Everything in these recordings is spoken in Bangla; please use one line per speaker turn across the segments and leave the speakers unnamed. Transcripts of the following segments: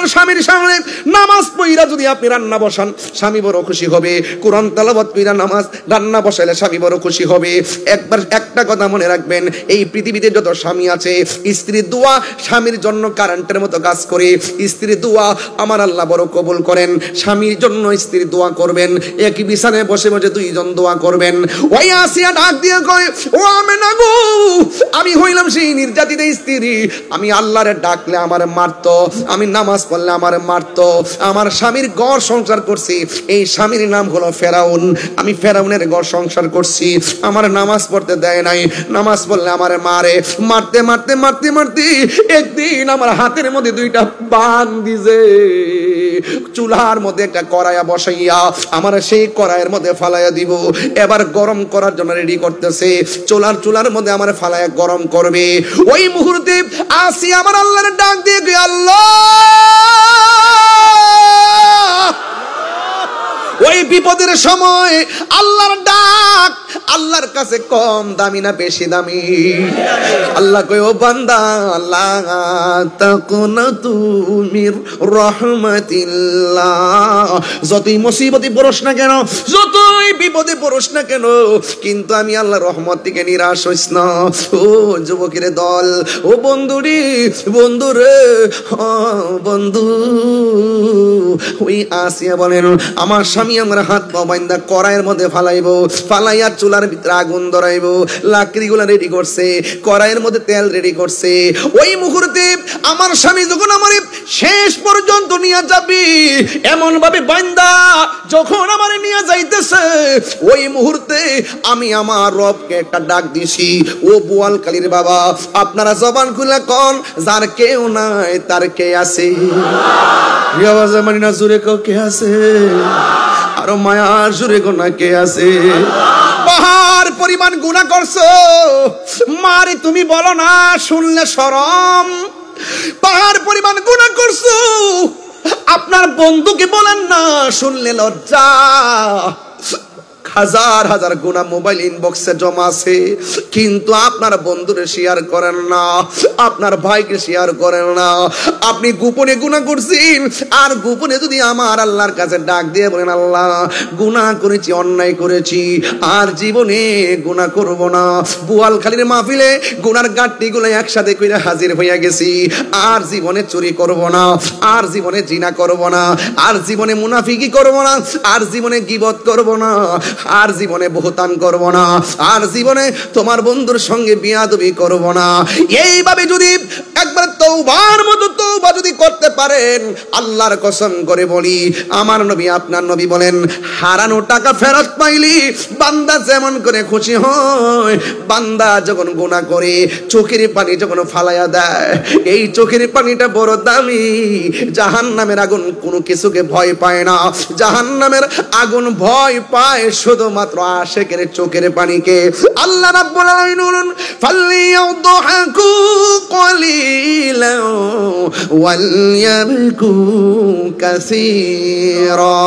আপনার স্বামীর সামনে নামাজ পড়া যদি আপনি রান্না বসান, স্বামী বড় খুশি হবে। কোরআন তেলাওয়াত কইরা নামাজ রান্না বসাইলে স্বামী বড় খুশি হবে। একবার একটা কথা মনে রাখবেন, এই পৃথিবীতে যত স্বামী আছে, স্ত্রীর দোয়া স্বামীর জন্য কারেন্টের মতো কাজ করে। স্ত্রীর দোয়া আমার আল্লাহ বড় কবুল করেন। স্বামীর জন্য স্ত্রী দোয়া করবেন, একই বিছানায় বসে বসে দুইজন দোয়া করবেন। ওই আসিয়া ডাক দিয়ে কয়, ও আমেনা গো, আমি হইলাম সেই নির্যাতিত স্ত্রী। আমি আল্লাহরে ডাকলে আমারে মারতো, আমি নামাজ পড়লে আমারে মারতো। আমার স্বামীর ঘর সংসার করছি, এই স্বামীর নাম হলো ফেরাউন। আমি ফেরাউনের ঘর সংসার করছি, আমার নামাজ পড়তে দেয় নাই, নামাজ পড়লে আমারে মারে। মারতে মারতে মারতে মারতে একদিন আমার হাতের মধ্যে দুইটা বান দিছে। চুলার মধ্যে একটা কড়াইয়া বসাইয়া আমার সেই কড়াইয়ের মধ্যে ফালাইয়া দিব। এবার গরম করার জন্য রেডি করতেছে। চুলার মধ্যে আমার ফালাইয়া গরম করবে। ওই মুহূর্তে আসি আমার আল্লাহর ডাক দিয়ে, আল্লাহ, ওই বিপদের সময় আল্লাহর ডাক আল্লাহর কাছে কম দামি না বেশি দামি? আল্লাহ কই, ও বান্দা, লা তাকুনাতু মির রাহমাতিল্লাহ। যতই মুসিবতে পড়স না কেন, যতই বিপদে পড়স না কেন, কিন্তু আমি আল্লাহর রহমত থেকে নিরাশ হইস না। ও যুবকের দল, ও বন্ধুরে, বন্ধুরে, বন্ধু, ওই আসিয়া বলেন, আমার স্বামী আমার হাত পা বাইন্দা কড়াইয়ের মধ্যে ফালাইবো, ফালাইয়া চুলার ভিতরে আগুন ধরাইবো। লাকড়িগুলা রেডি করছে, কড়াইয়ের মধ্যে তেল রেডি করছে। ওই মুহূর্তে আমার স্বামী যখন আমার শেষ পর্যন্ত নিয়ে যাবি, এমন ভাবে বাইন্দা যখন আমার নিয়ে যাইতেছে, ওই মুহূর্তে আমি আমার রবকে একটা ডাক দিছি, ও বোয়ালখালীর বাবা, আপনারা জবান খুলে কোন, যার কেউ নাই তার কে আছে? আওয়াজে মানি না, জোরে কে আছে? আরো মায়ার জোরে গোনা কে আছে? পাহাড় পরিমাণ গুনাহ করছো, মারে তুমি বলো না, শুনলে শরম। পাহাড় পরিমাণ গুনাহ করছো, আপনার বন্ধুকে বলেন না, শুনলে লজ্জা। হাজার হাজার গুনাহ মোবাইল ইনবক্সে জমা আছে, কিন্তু আপনার বন্ধুরে শেয়ার করেন না, আপনার ভাইকে শেয়ার করেন না। আপনি গোপনে গুনাহ করছেন, আর গোপনে যদি আমার আল্লাহর কাছে ডাক দিয়ে বলেন, আল্লাহ, গুনাহ করেছি, অন্যায় করেছি, আর জীবনে গুনাহ করব না। বোয়ালখালীর মাহফিলে গুনার গাঁটটিগুলো একসাথে কইরা হাজির হইয়া গেছি। আর জীবনে চুরি করব না, আর জীবনে জিনা করব না, আর জীবনে মুনাফিকি করব না, আর জীবনে গীবত করব না, আর জীবনে বহুতান করব না, আর জীবনে তোমার বন্ধুর সঙ্গে বিয়াদবি করব না। এইভাবে যদি একবার তওবার মতো তওবা যদি করতে পারেন, আল্লাহর কসম করে বলি, আমার নবী আপনার নবী বলেন, হারানো টাকা ফেরত পাইলি বান্দা যেমন করে খুশি হয়। বান্দা যখন গুনাহ করে চোখের পানি যখন ফালাইয়া দেয়, এই চোখের পানিটা বড় দামি। জাহান্নামের আগুন কোনো কিছুকে ভয় পায় না, জাহান্নামের আগুন ভয় পায় শুধুমাত্র আশিকের চোখের পানিকে। আল্লাহ রাব্বুল আলামিন বলেন, ফালিয়াদহাকু কালিলান ওয়ালয়াবকু কাসীরা।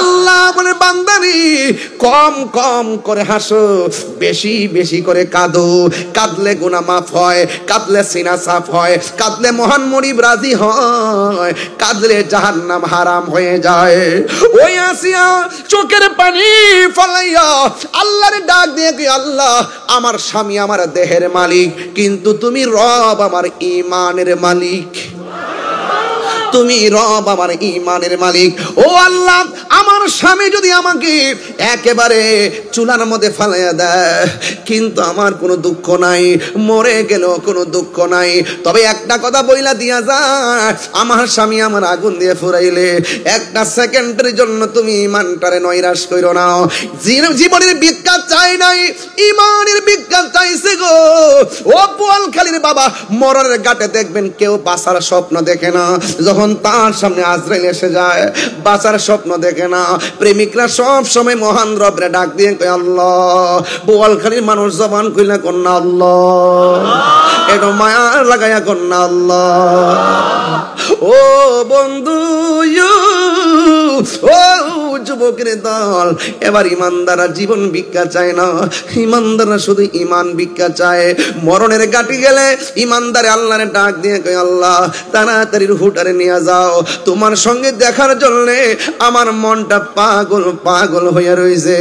আল্লাহ বলে, বান্দানি কম কম করে হাসো, বেশি বেশি করে কাঁদো। কাঁদলে গুনাহ মাফ হয়, কাঁদলে সিনা সাফ হয়, কাঁদলে মহান মনিব রাজি হয়, কাঁদলে জাহান্নাম হারাম হয়ে যায়। ওই আসিয়া চোখের পানি ফলাইয়া আল্লাহর ডাক দিয়ে কি, আল্লাহ, আমার স্বামী আমার দেহের মালিক, কিন্তু তুমি রব আমার ঈমানের মালিক, তুমি রব আমার ঈমানের মালিক। ও আল্লাহ, আমার স্বামী যদি আমাকে একেবারে চুলার মধ্যে ফালাইয়া দেয়, কিন্তু আমার কোনো দুঃখ নাই, মরে গেল কোনো দুঃখ নাই, তবে একটা কথা বইলা দিয়া যায়, আমার স্বামী আমার আগুন দিয়ে ফুরাইলে একটা সেকেন্ডের জন্য তুমি ঈমানটারে নৈরাশ কইরো না। জীবনের ভিক্ষা চাই নাই, ঈমানের ভিক্ষা চাইছে গো। ও বোয়ালখালীর বাবা, মরণের ঘাটে দেখবেন কেউ বাঁচার স্বপ্ন দেখে না, যখন তার সামনে আজরাইল এসে যায় বাঁচার স্বপ্ন দেখে না। প্রেমিকরা সব সময় মহান রবরে ডাক দিয়ে কয়, আল্লাহ। বোয়ালখালীর মানুষ জবান কইলা কন্যা আল্লাহ, একটু মায়া লাগাইয়া কন্যা আল্লাহ। ও বন্ধু, ও যুবকের দল। এবার ইমানদাররা জীবন ভিক্ষা চায় না, ইমানদাররা শুধু ইমান ভিক্ষা চায়। মরণের গাটি গেলে ইমানদারে আল্লাহরে ডাক দিয়ে কয়, আল্লাহ তাড়াতাড়ি রুহটারে নিয়ে যাও, তোমার সঙ্গে দেখার জন্য আমার মনটা পাগল পাগল হয়ে রয়েছে।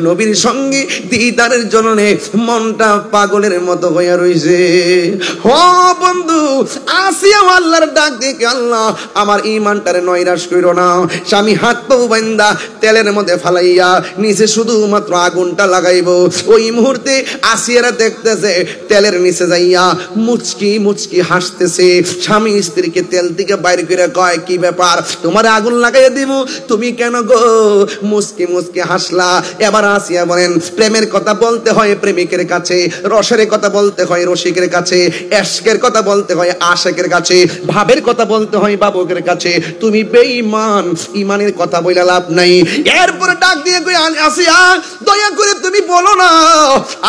নবীর সঙ্গে দিদারের জন্য মনটা পাগলের মতো হয়ে রয়েছে। ও বন্ধু, আসিয়া আল্লাহর ডাক দিয়ে, আল্লাহ আমার ইমানটারে নৈরাশ কইরো না। স্বামী হাত পা বান্দা তেলের মধ্যে ফালাইয়া নিচে শুধুমাত্র আগুনটা লাগাইবো। ওই মুহূর্তে আসিয়ারা দেখতেছে তেলের নিচে যাইয়া মুচকি মুচকি হাসতেছে। স্বামী স্ত্রীকে তেল থেকে বাইরে করে কয়, কি ব্যাপার, তোমার আগুন লাগাইয়া দিব, তুমি কেন গো মুচকি মুচকি হাসলা? এবার আসিয়া বলেন, প্রেমের কথা বলতে হয় প্রেমিকের কাছে, রসের কথা বলতে হয় রসিকের কাছে, এশকের কথা বলতে হয় আশেকের কাছে, ভাবের কথা বলতে হয় বাবুকের কাছে। তুমি বেঈমান, ইমানের কথা বইলা লাভ নাই। এরপরে ডাক দিয়ে কই, আসিয়া দয়া করে তুমি বলো না।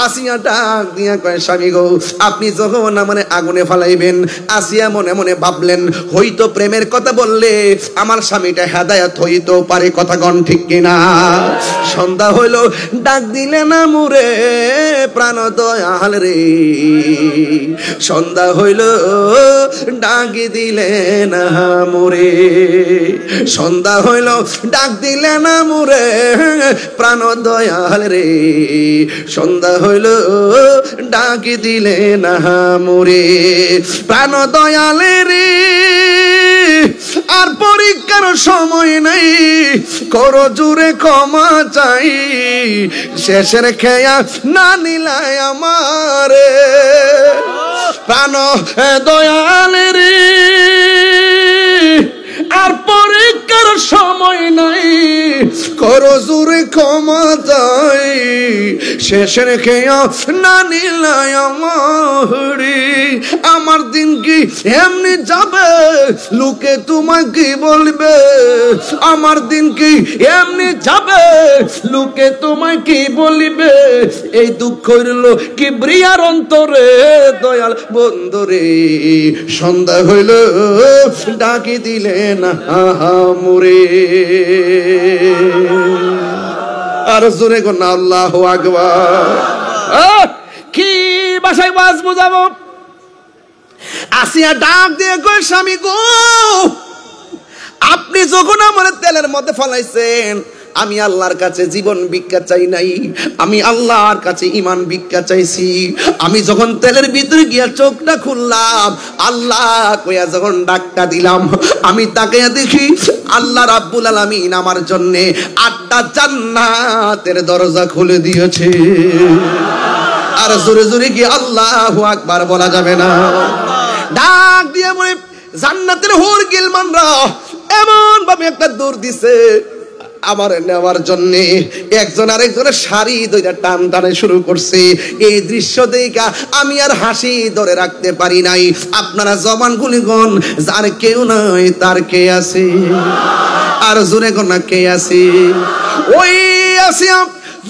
আসিয়া ডাক দিয়ে কয়, স্বামী গো আপনি যখন মানে আগুনে ফালাইবেন। আসিয়া মনে মনে ভাবলেন, হয়তো প্রেমের কথা বললে আমার স্বামীটা হেদায়েত হইতো পারে, কথা গণ ঠিক কিনা? সন্ধ্যা হইল, ডাক দিলে না মুরে প্রাণ দয়াল রে। সন্ধ্যা হইল, ডাক দিলে না মুরে। সন্ধ্যা হইল, ডাক দিলে না মুরে প্রাণ দয়াল রে। সন্ধ্যা হইল, ডাক দিলে না মুরে প্রাণ দয়াল রে। আর পরীক্ষার সময় নাই, করো জুড়ে ক্ষমা চাই, শেষের খেয়া না নিলাই আমারে প্রাণ দয়াল রে। আর পরীক্ষার সময় নাই, করো জুড়ে ক্ষমা চাই, শেষের খেয়া না নিলাই আমারে। আমার দিন কি এমনি যাবে, লোকে তোমাকে বলবে। আমার দিন কি এমনি যাবে, লোকে তোমাকে বলবে। এই দুঃখ হইল কি ব্রিয়ার অন্তরে দয়াল বন্ধুরে। সন্ধ্যা হইল, ডাকি দিলে না মুরে। আর জোরে গো না আল্লাহু আকবার। কি ভাষায় ওয়াজ বুঝাবো? আসিয়া ডাক দিয়ে কই, স্বামী গো আপনি যখন আমার তেলের মধ্যে ফলাইছেন, আমি আল্লাহর কাছে জীবন ভিক্ষা চাই নাই, আমি আল্লাহর কাছে ইমান ভিক্ষা চাইছি। আমি যখন তেলের ভিতরে গিয়া চোখটা খুললাম, আল্লাহ কইয়া যখন ডাকটা দিলাম, আমি তাকে দেখি আল্লাহ রাব্বুল আলামিন আমার জন্য 8টা জান্নাতের দরজা খুলে দিয়েছে। আর জোরে জোরে কি আল্লাহু আকবার বলা যাবে না? ডাক দিয়ে বলে, জান্নাতের হুর গিলমানরা এমন ভাবে একটা দৌড় দিছে আমার নেওয়ার জন্য। একজন আরেকজনের শাড়ি ধরে টান টানে শুরু করছে। এই দৃশ্য দেখা আমি আর হাসি ধরে রাখতে পারি নাই। আপনারা জবান গুলিগণ, যার কেউ নাই তার কে আছে? আর জোরে কোন কে আছে? ওই আসিয়া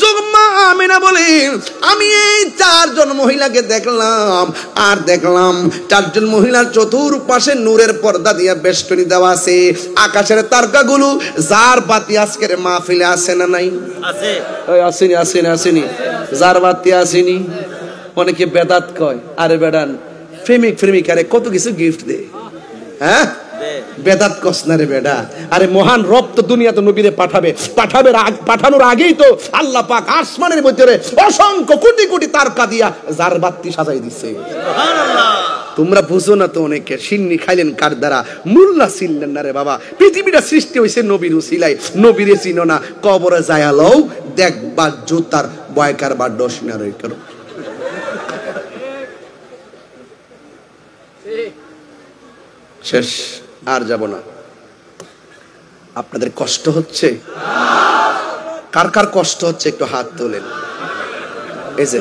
যুগমা আমিনা বলেন, আমি এই 4 জন মহিলাকে দেখলাম। আর দেখলাম 4 জন মহিলার চতুর্পাশে নূরের পর্দা দিয়ে বেষ্টনী দেওয়া আছে। আকাশের তারকাগুলো যার বাতি আজকের মাহফিলে আছে না নাই? আছে। ওই আসেনি আসেনি আসেনি, যার বাতি আসেনি। অনেকে বেদাত কয়, আরে বেডান প্রেমিক প্রেমিকারে কত কিছু গিফট দে। হ্যাঁ, বেদাত কসনারে বেডা। আরে মহান রব তো দুনিয়াতে নবীরে পাঠানোর আগেই তো আল্লাহ পাক আসমানের মধ্যে অসংখ্য কোটি কোটি তারকা দিয়া যার বাতি সাজাই দিছে। তোমরা বুঝো না তো, অনেকে সিন্নি খাইলেন কার দ্বারা, মুল্লা ছিলেন না রে বাবা। পৃথিবীটা সৃষ্টি হয়েছে নবীর উসিলায়, নবীরে চিনো না, কবরে যায়া লও দেখবা জুতার বয়কার বা ডসিনারই করো। শেষ, আর যাব না। আপনাদের কষ্ট হচ্ছে? কার কার কষ্ট হচ্ছে একটু হাত তোলেন। এই যে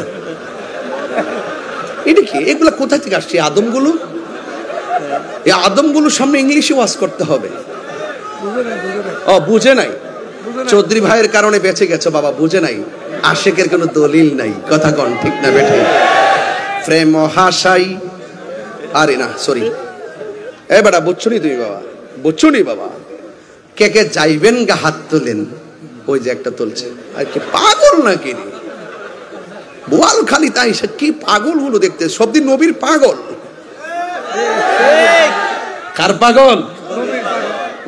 এটা কি, এগুলা কোথা থেকে আসছে? আদমগুলো, এই আদমগুলোর সামনে ইংলিশে ওয়াজ করতে হবে। ও বুঝে নাই, চৌধুরী ভাইয়ের কারণে বেঁচে গেছো বাবা, বুঝে নাই। আশেকের কোনো দলিল নাই, কথা কন ঠিক না বেঠে? প্রেম হাসাই, আরে না সরি, এ বেটা বুঝছো নি তুমি বাবা, বুঝছো নি বাবা? কে কে যাইবেন গা হাত তোলেন। ওই যে একটা তুলছে, আর কি পাগল নাকি রে বোয়াল খালি তাই সে কি পাগল গুলো দেখতে সব দিন নবীর পাগল। কার পাগল?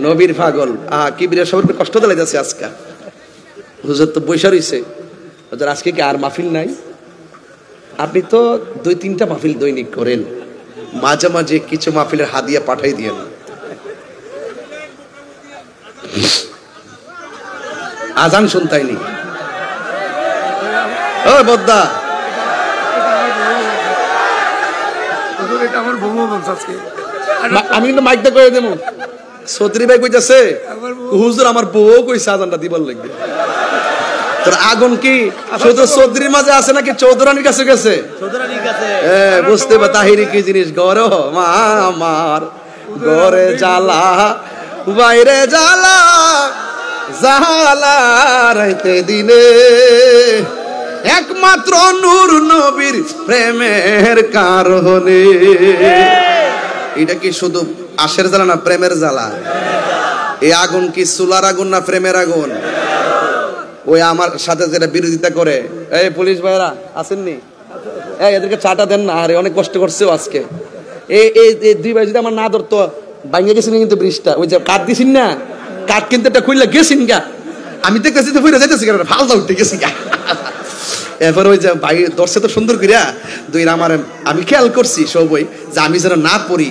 নবীর পাগল। কি বিরাট সবার কষ্ট দিলে যাচ্ছে আজকে। হুজুর তো বৈশা রইছে, হুজুর আজকে কি আর মাহফিল নাই? আপনি তো 2-3টা মাহফিল দৈনিক করেন, মাঝে মাঝে কিছু মাহফিলের হাদিয়া পাঠাই দিয়েন। আজান শুনতাইনি ও বদ্দা, আমি কিন্তু মাইকটা করে দেবো। চৌধুরী ভাই কইতাছে হুজুর আমার বউ কইছে আজানটা দিবার লাগবে। তোর আগুন কি শুধু চৌধুরীর মাঝে আছে নাকি চৌধুরানীর কাছে গেছে? বুঝতে পা তাহিরি কি জিনিস। গর মা আমার গরে জ্বালা বাইরে জ্বালা জ্বালা রাইতে দিনে একমাত্র নূর নবীর প্রেমের কারণে। এটা কি শুধু আশের জ্বালা না প্রেমের জ্বালা? এই আগুন কি চুলার আগুন না প্রেমের আগুন? ওই আমার সাথে যেটা বিরোধিতা করে, এই পুলিশ ভাইরা আসেননি, এই এদেরকে চাটা দেন না, আরে অনেক কষ্ট করছে আজকে। এই 2 ভাই যদি আমার না ধরতো ভাঙে গেছেন কিন্তু ব্রিজটা, ওই যে কাঠ দিছিন না, কাঠ কিন্তু একটা খুললে গেছিন গা, আমি দেখতেছি তো ফুইরা যাইতেছি কেন ফালদা উঠে গেছি গা। এরপর ওই যে ভাই দর্শে তো সুন্দর করিয়া দুই আমার আমি খেয়াল করছি সবই যে আমি যেন না পড়ি,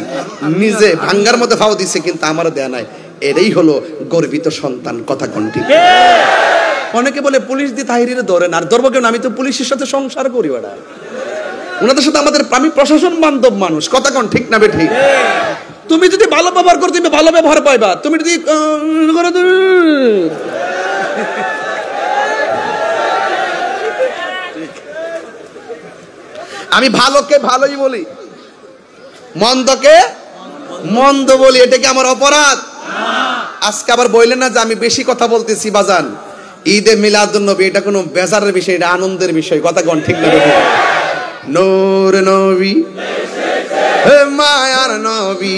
নিজে ভাঙ্গার মতো ফাও দিছে কিন্তু আমারও দেয়া নাই। এটাই হলো গর্বিত সন্তান। কথা কোন ঠিক? অনেকে বলে পুলিশ দিয়ে তাহিরিরে ধরেন, আর ধরবো কেন? আমি তো পুলিশের সাথে সংসার করি, ওরা ওনাদের সাথে আমাদের, আমি প্রশাসন বান্ধব মানুষ। কথা কোন ঠিক না বে ঠিক? তুমি যদি ভালো ব্যবহার করো তুমি ভালো ব্যবহার পাইবা, তুমি যদি আমি ভালোকে ভালোই বলি, মন্দকে মন্দ বলি, এটা কি আমার অপরাধ? আজকে আবার বললেন না যে আমি বেশি কথা বলতেছি বাজান। ঈদে মিলাদুন নবী এটা কোনো বেজারের বিষয়, এটা আনন্দের বিষয়। কথা কোন ঠিক না? নূর নবী হে মায়ার নবী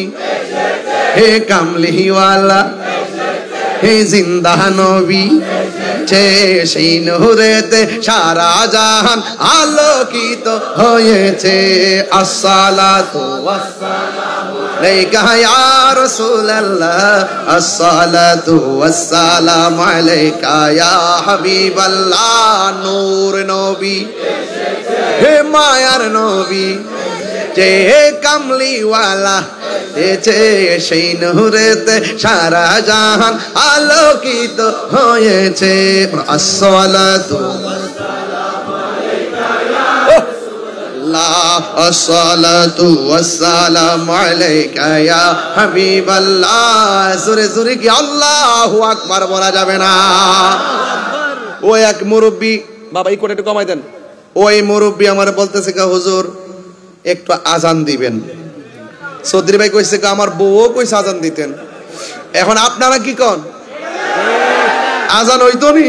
হে কামলিওয়ালা হে জিন্দা নবী, সেই নূরেতে সারা জাহান আলোকিত হয়েছে। আসসালাতু ওয়াসসালামু আলাইকা ইয়া রাসূলুল্লাহ, আসসালাতু ওয়াসসালামু আলাইকা ইয়া হাবিবাল্লাহ। নূর নবী হে মায়ার নবী যে কামলিওয়ালা, সেই নূরেতে সারা জাহান আলোকিত হয়েছে। আসসালাতু আসসালাতু ওয়াসসালামু আলাইকা ইয়া হাবিবাল্লাহ। জোরে জোরে কি আল্লাহু আকবার বলা যাবে না? ওই এক মুরব্বী, বাবা এই কোটা একটু কমাই দেন। ওই মুরব্বী আমার বলতেছে কা হুজুর একটু আজান দিবেন। চৌধুরী ভাই কইছে কা আমার বউও কইছে আজান দিতেন। এখন আপনারা কি কন? আজান হইতো নি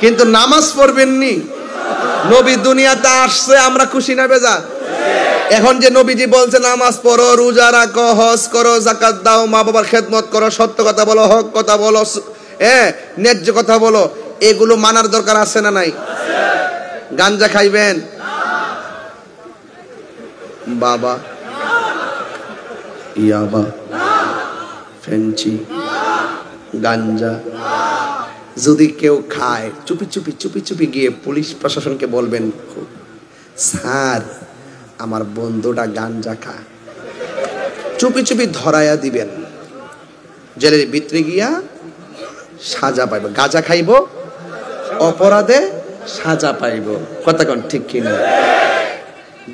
কিন্তু নামাজ পড়বেন নি। নবী দুনিয়াতে আসছে, আমরা খুশি না বেজা? এখন যে নবীজি বলছে নামাজ পড়ো, রোজা রাখো, হজ করো, যাকাত দাও, মা বাবার খেদমত করো, সত্য কথা বলো, হক কথা বলো, ন্যায্য কথা বলো, এগুলো মানার দরকার আছে না নাই? গাঞ্জা খাইবেন বাবা, ইয়াবা, ফেঞ্চি, গাঞ্জা যদি কেউ খায় চুপি চুপি চুপি চুপি গিয়ে পুলিশ প্রশাসনকে বলবেন, স্যার আমার বন্ধুটা গাঞ্জা খায়, চুপি চুপি ধরাইয়া দিবেন, জেলের ভিতরে গিয়া সাজা পাইব। গাঁজা খাইব অপরাধে সাজা পাইব। কথা কোন ঠিক কিনা?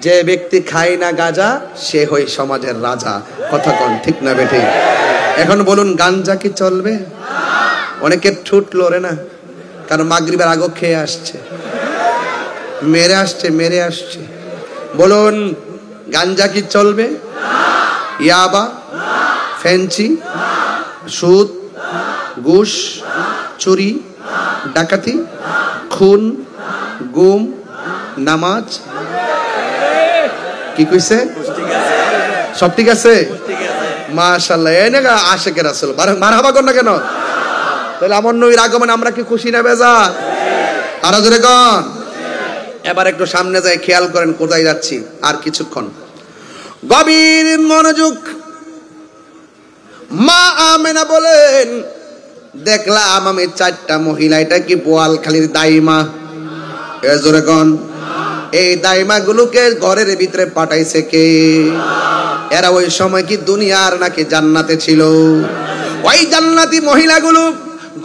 যে ব্যক্তি খায় না গাঁজা সে হই সমাজের রাজা। কথা কোন ঠিক না বেঠি? এখন বলুন গাঞ্জা কি চলবে? অনেকের ঠুট লড়ে না, কারণ মাগরিবের আগে খেয়ে আসছে, মেরে আসছে। বলুন গাঞ্জা কি চলবে? ইয়াবা, ফেন্সি, সুদ, ঘুষ, চুরি, ডাকাতি, খুন, গুম, নামাজ, কি কইছে? সব ঠিক আছে? মাশাআল্লাহ। এই না আশেকের রাসূল, মারহাবা কর না কেন? তাহলে আমার নবীর আগমনে আমরা কি খুশি না বেজার? আরো জোরে কোন। এবার একটু সামনে যাই, খেয়াল করেন কোথায় যাচ্ছি। আর কিছুক্ষণ গভীর মনোযোগ। মা আমেনা বলেন, দেখলাম আমি 4টা মহিলা। এটা কি বোয়ালখালীর দাইমা? জোরে কোন। এই দাইমা গুলোকে ঘরের ভিতরে পাঠাইছে কে? এরা ওই সময় কি দুনিয়ার নাকি জান্নাতে ছিল? ওই জান্নাতি মহিলাগুলো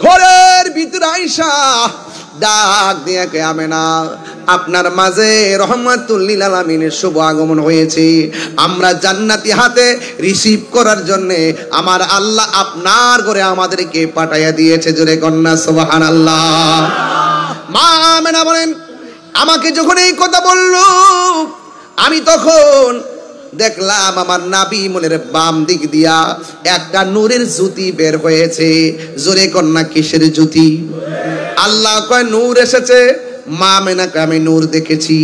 ঘরের ভিতরে আইসা ডাক দিয়ে কে, আমেনা আপনার মাঝে রহমাতুল লিল আলামিনের শুভ আগমন হয়েছে। আমরা জান্নাতি হাতে রিসিভ করার জন্য আমার আল্লাহ আপনার ঘরে আমাদেরকে পাঠাইয়া দিয়েছে। জোরে কন্যা সুবহানাল্লাহ। মা আমেনা বলেন, আমাকে যখন এই কথা বলল, আমি তখন দেখলাম আমার নাবি মনের বাম দিক দিয়া একটা নূরের জ্যোতি বের হয়েছে। জোরে কন্যা কিসের জ্যোতি? আল্লাহ কয় নূর এসেছে। মা আমেনা কয় আমি নূর দেখেছি।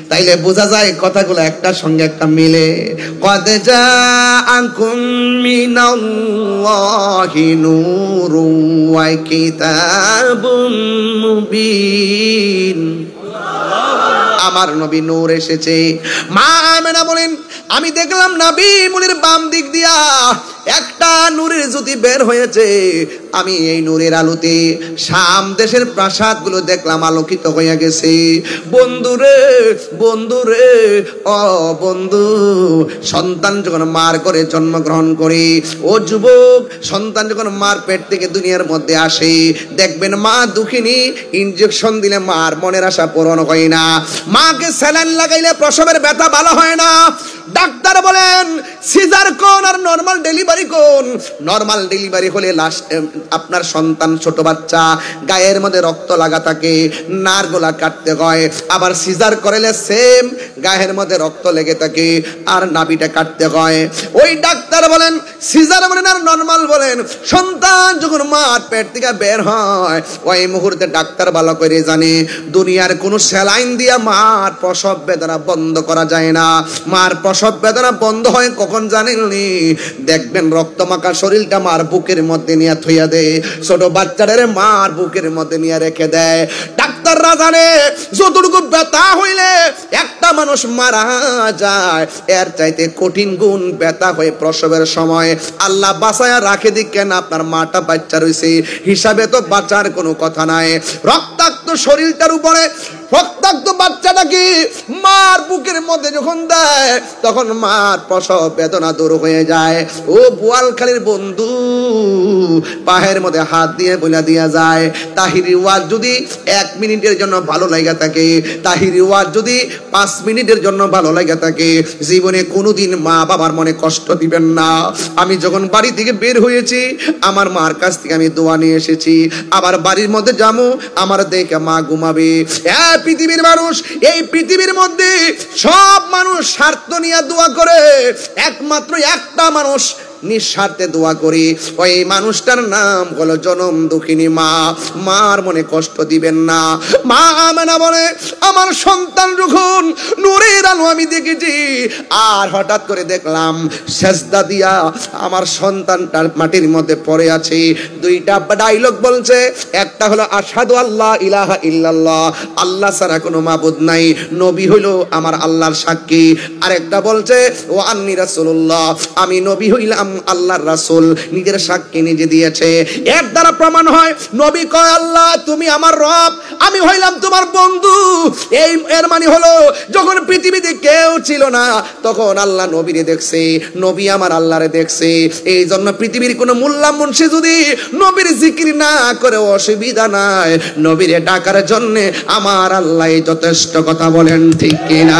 তাইলে বোঝা যায় কথাগুলো একটার সঙ্গে একটা মিলে। কদ জাআকুম মিনাল্লাহি নূরুন ওয়া কিতাবুম মুবিন। আমার নবী নূর এসেছে। মা আমেনা বলেন, আমি দেখলাম নবী মুনির বাম দিক দিয়া একটা নূরের জ্যোতি বের হয়েছে। আমি এই নূরের আলোতে শাম দেশের প্রাসাদগুলো দেখলাম আলোকিত হয়ে গেছে। বন্ধুরে বন্ধুরে ও বন্ধু, সন্তান যখন মার করে জন্মগ্রহণ করে, ও যুবক, সন্তান যখন মার পেট থেকে দুনিয়ার মধ্যে আসে, দেখবেন মা দুঃখিনী, ইনজেকশন দিলে মার মনের আশা পূরণ হয় না। মাকে স্যালাইন লাগাইলে প্রসবের ব্যথা ভালো হয় না। ডাক্তার বলেন সিজার কোন আর নরমাল ডেলিভারি কোন? নরমাল ডেলিভারি হলে লাস্ট আপনার সন্তান ছোট বাচ্চা গায়ের মধ্যে রক্ত লাগা থাকে, নারগুলা কাটতে হয়। আবার সিজার করলে সেম গায়ের মধ্যে রক্ত লেগে থাকে আর নাভিটা কাটতে হয়। ওই ডাক্তার বলেন সিজার বলেন আর নরমাল বলেন, সন্তান যখন মার পেট থেকে বের হয় ওই মুহূর্তে ডাক্তার ভালো করে জানে দুনিয়ার কোনো স্যালাইন দিয়া মার প্রসব বেদনা বন্ধ করা যায় না। মার প্রসব বেদনা বন্ধ হয় কখন জানেননি? দেখবেন রক্তমাখা শরীরটা মার বুকের মধ্যে নিয়ে থইয়া দেয়, ছোট বাচ্চাদের মার বুকের মধ্যে নিয়ে রেখে দেয়। ডাক্তাররা জানে যতটুকু ব্যথা হইলে একটা মানুষ মারা যায়, এর চাইতে কঠিন গুণ ব্যথা হয়ে প্রসবের সময় আল্লাহ বাঁচায়া রাখে দিকেন। আপনার মাটা বাচ্চা রয়েছে হিসাবে তো বাঁচার কোনো কথা নাই। রক্তাক্ত শরীরটার উপরে রক্তাক্ত বাচ্চাটাকে মার বুকের মধ্যে যখন দেয় তখন মার প্রসব বেদনা দূর হয়ে যায়। ও বোয়ালখালীর বন্ধু, পায়ের মধ্যে হাত দিয়ে বলে দিয়া যায়, তাহিরি ওয়াজ যদি 1 মিনিটের জন্য ভালো লাগা থাকে, তাহিরি ওয়াজ যদি 5 মিনিটের জন্য ভালো লাগা থাকে, জীবনে কোনোদিন মা বাবার মনে কষ্ট দিবেন না। আমি যখন বাড়ি থেকে বের হয়েছি আমার মার কাছ থেকে আমি দোয়া নিয়ে এসেছি। আবার বাড়ির মধ্যে যাবো, আমার দেখে মা ঘুমাবে। পৃথিবীর মানুষ, এই পৃথিবীর মধ্যে সব মানুষ স্বার্থ নিয়ে দোয়া করে, একমাত্র একটা মানুষ নিঃস্বার্থে দোয়া করি, ওই মানুষটার নাম হলো জনম দুঃখিনী মা। মার মনে কষ্ট দিবেন না। মা আমেনা বলে, আমার সন্তান যখন নূরের আলো আমি দেখেছি, আর হঠাৎ করে দেখলাম সেজদা দিয়া আমার সন্তানটার মাটির মধ্যে পড়ে আছে। 2টা ডায়লগ বলছে, একটা হলো আশহাদু আল্লাহ ইলাহা ইল্লাল্লাহ, আল্লাহ ছাড়া কোনো মাবুদ নাই, নবী হইলো আমার আল্লাহর সাক্ষী। আরেকটা বলছে ও আন্নী রাসূলুল্লাহ, আমি নবী হইলাম আল্লাহর রাসূল, নিজের সাক্ষী নিজে দিয়েছে। এর দ্বারা প্রমাণ হয় নবী কয় আল্লাহ তুমি আমার রব, আমি হইলাম তোমার বন্ধু। এই এর মানে হলো যখন পৃথিবীতে কেউ ছিল না তখন আল্লাহ নবীরে দেখছে, নবী আমার আল্লাহরে দেখছে। এই জন্য পৃথিবীর কোনো মোল্লা মুন্সি যদি নবীর জিকির না করে অসুবিধা নাই, নবীরে ডাকার জন্য আমার আল্লাহ যথেষ্ট। কথা বলেন ঠিক কিনা?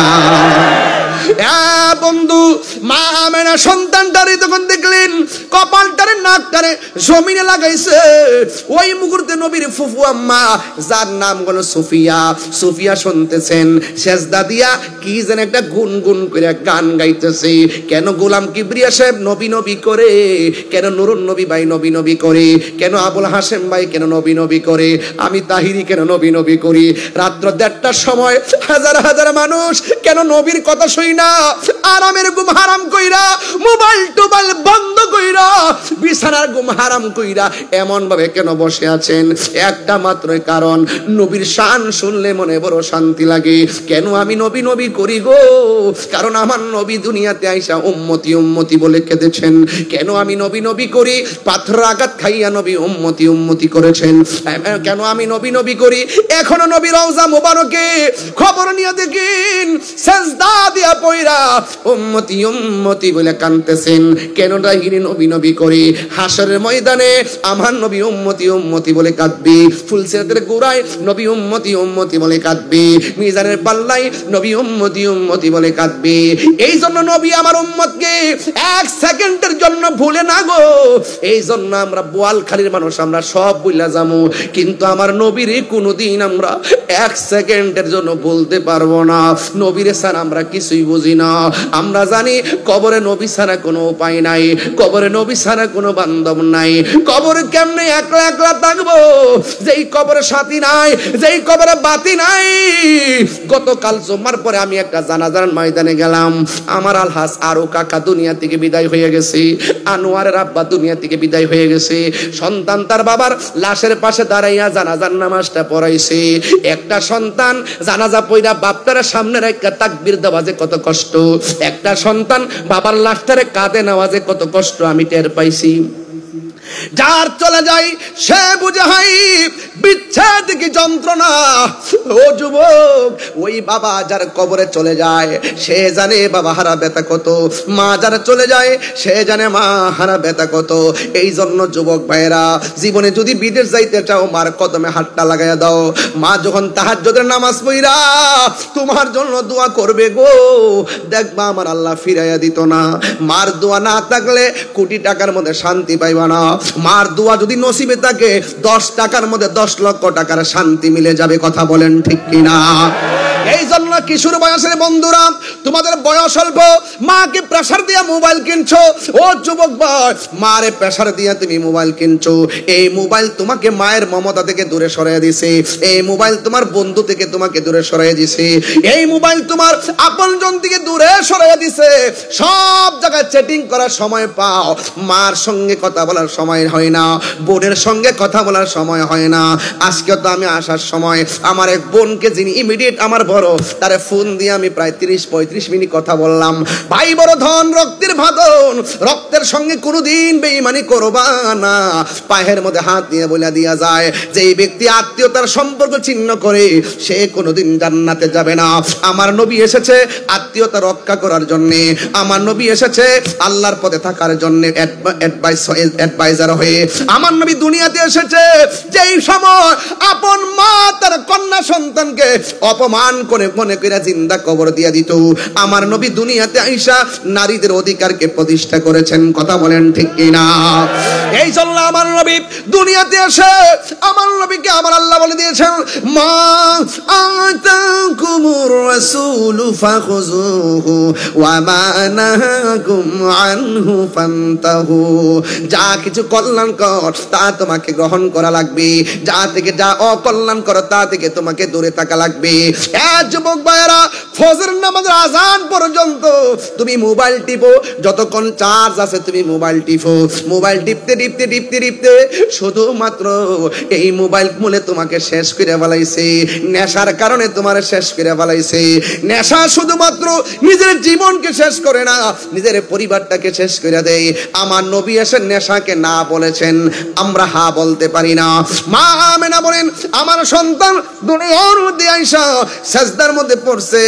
বন্ধু, মা আমেনা সন্তানটারে তখন দেখলেন কপালটারে নাকটারে জমিনে লাগাইছে। ওই মুহূর্তে নবীর ফুফু আম্মা যার নাম হলো সুফিয়া, সুফিয়া শুনতেছেন সেজদা দিয়া কি যেন একটা গুনগুন করে গান গাইতেছে। কেন গোলাম কিবরিয়া সাহেব নবী নবী করে, কেন নুরুন নবী ভাই নবী নবী করে, কেন আবুল হাসেম ভাই কেন নবী নবী করে, আমি তাহিরি কেন নবী নবী করি। রাত্র 1:30টার সময় হাজার হাজার মানুষ কেন নবীর কথা শুই না, আরামের ঘুম হারাম কইরা, মোবাইল টোবাইল বন্ধ কইরা ছাড়ার ঘুম হারাম কইরা এমন ভাবে কেন বসে আছেন? একটা মাত্রই কারণ, নবীর শান শুনলে মনে বড় শান্তি লাগে। কেন আমি নবী নবী করি গো? কারণ আমার নবী দুনিয়াতে আইসা উম্মতি উম্মতি বলে কেঁদেছেন। কেন আমি নবী নবী করি? পাথর আঘাত খাইয়া নবী উম্মতি উম্মতি করেছেন। কেন আমি নবী নবী করি? এখনো নবী রওজা মোবারকে খবর নিয়ে দেখেন সেজদা দিয়া পয়রা উম্মতি উম্মতি বলে কাঁদতেছেন। কেন ডাহিনী নবী নবী করি? হাসরের ময়দানে আমার নবী উম্মতি উম্মতি বলে কাঁদবে, ফুলসিরাতের গোড়ায় নবী উম্মতি উম্মতি বলে কাঁদবে, মিজানের পাল্লায় নবী উম্মতি উম্মতি বলে কাঁদবে। এই জন্য নবী আমার উম্মতকে এক সেকেন্ডের জন্য ভুলে না গো। এই জন্য আমরা বোয়ালখালীর মানুষ, আমরা সব ভুলে যাবো, কিন্তু আমার নবীর কোনোদিন আমরা এক সেকেন্ডের জন্য বলতে পারবো না। নবীর ছাড়া আমরা কিছুই বুঝি না। আমরা জানি কবরে নবী ছাড়া কোনো উপায় নাই, কবরে নবী ছাড়া কোনো বান্ধব নাই। কবরে কেমনে একলা একলা থাকবো? যেই কবরে সাথী নাই, যেই কবরে বাতি নাই। গতকাল জুমার পরে আমি একটা জানাজার ময়দানে গেলাম। আমার আলহাজ আরো কাকা দুনিয়া থেকে বিদায় হয়ে গেছে, আনোয়ারের আব্বা দুনিয়া থেকে বিদায় হয়ে গেছে। সন্তান তার বাবার লাশের পাশে দাঁড়াইয়া জানাজার নামাজটা পড়াইছে। একটা সন্তান জানাজা পড়া বাপটার সামনে রেখে তাকবীর দেওয়া যে কত কষ্ট, একটা সন্তান বাবার লাশটারে কাঁধে নেওয়া যে কত কষ্ট আমি টের পাইছি। যার চলে যায় সে বুঝে হয় বিচ্ছেদ কি যন্ত্রণা। ও যুবক, ওই বাবা যার কবরে চলে যায় সে জানে বাবা হারা ব্যথা কত, মা যার চলে যায় সে জানে মা হারা ব্যথা কত। এই জন্য যুবক ভাইরা, জীবনে যদি বিদেশ যাইতে চাও মার কদমে হাতটা লাগাইয়া দাও। মা যখন তাহাজ্জুদের নামাজ পড়া তোমার জন্য দোয়া করবে গো, দেখবা আমার আল্লাহ ফিরাইয়া দিত না। মার দোয়া না থাকলে কোটি টাকার মধ্যে শান্তি পাইবা না। মার দোয়া যদি নসিবে থাকে 10 টাকার মধ্যে 10 লক্ষ টাকার শান্তি মিলে যাবে। কথা বলেন ঠিক কিনা? এই জন্য কিশোর বয়সের বন্ধুরা, তোমাদের বয়স অল্প, মাকে প্রেসার দিয়ে মোবাইল কিনছো। ও যুবক ভাই, মারে প্রেসার দিয়ে তুমি মোবাইল কিনছো। এই মোবাইল তোমাকে মায়ের মমতা থেকে দূরে সরাইয়া দিছে। এই মোবাইল তোমার বন্ধু থেকে তোমাকে দূরে সরাইয়া দিছে। এই মোবাইল তোমার আপনজন থেকে দূরে সরাইয়া দিছে। সব জায়গায় চ্যাটিং করার সময় পাও, মার সঙ্গে কথা বলার সময় হয় না, বোনের সঙ্গে কথা বলার সময় হয় না। আজকে তো আমি আসার সময় আমার এক বোনকে, যিনি ইমিডিয়েট আমার বড়, তারে ফোন দিয়ে আমি প্রায় 30-35 মিনিট কথা বললাম। ভাই বড় ধন, রক্তের ভাদন, রক্তের সঙ্গে কোনোদিন বেঈমানি করবা না। পায়ের মধ্যে হাত দিয়ে বলে দিয়া যায় যে এই ব্যক্তি আত্মীয়তার সম্পর্ক ছিন্ন করে সে কোনোদিন জান্নাতে যাবে না। আমার নবী এসেছে আত্মীয়তা রক্ষা করার জন্য, আমার নবী এসেছে আল্লাহর পথে থাকার জন্য অ্যাডভাইজার হয়ে। আমার নবী দুনিয়াতে এসেছে যেই সময় আপন মা তার কন্যা সন্তানকে অপমান করে মনে করে জিন্দা কবর দিয়া দিত। আমার নবী দুনিয়াতে আইসা নারীদের অধিকারকে প্রতিষ্ঠা করেছেন। কথা বলেন ঠিক কিনা? এই জন্য আমার নবী দুনিয়াতে এসে আমার নবীকে আমার আল্লাহ বলে দিয়েছেন, মা আতাকুমুর রাসূলু ফাখুযুহু ওয়া মা নাহাকুম আনহু ফান্তাহু। যা কিছু কল্যাণকর তা তোমাকে গ্রহণ করা লাগবে, যা থেকে যা অকল্যাণকর তা থেকে তোমাকে দূরে থাকা লাগবে। যুবক ভাইয়েরা, ফজর নামাজের আজান পর্যন্ত তুমি মোবাইল টিপো, যতক্ষণ চার্জ আছে তুমি মোবাইল টিপো। মোবাইল টিপতে টিপতে টিপতে টিপতে শুধুমাত্র এই মোবাইল মূলে তোমাকে শেষ করে ফেলাইছে। নেশার কারণে তোমার শেষ করে ফেলাইছে। নেশা শুধুমাত্র নিজের জীবনকে শেষ করে না, নিজের পরিবারটাকে শেষ করে দেয়। আমার নবী এসে নেশাকে না বলেছেন, আমরা হা বলতে পারি না। মা আমেনা বলেন, আমার সন্তান দুনিয়ার মধ্যে আইসা সাজদার মধ্যে পড়ছে।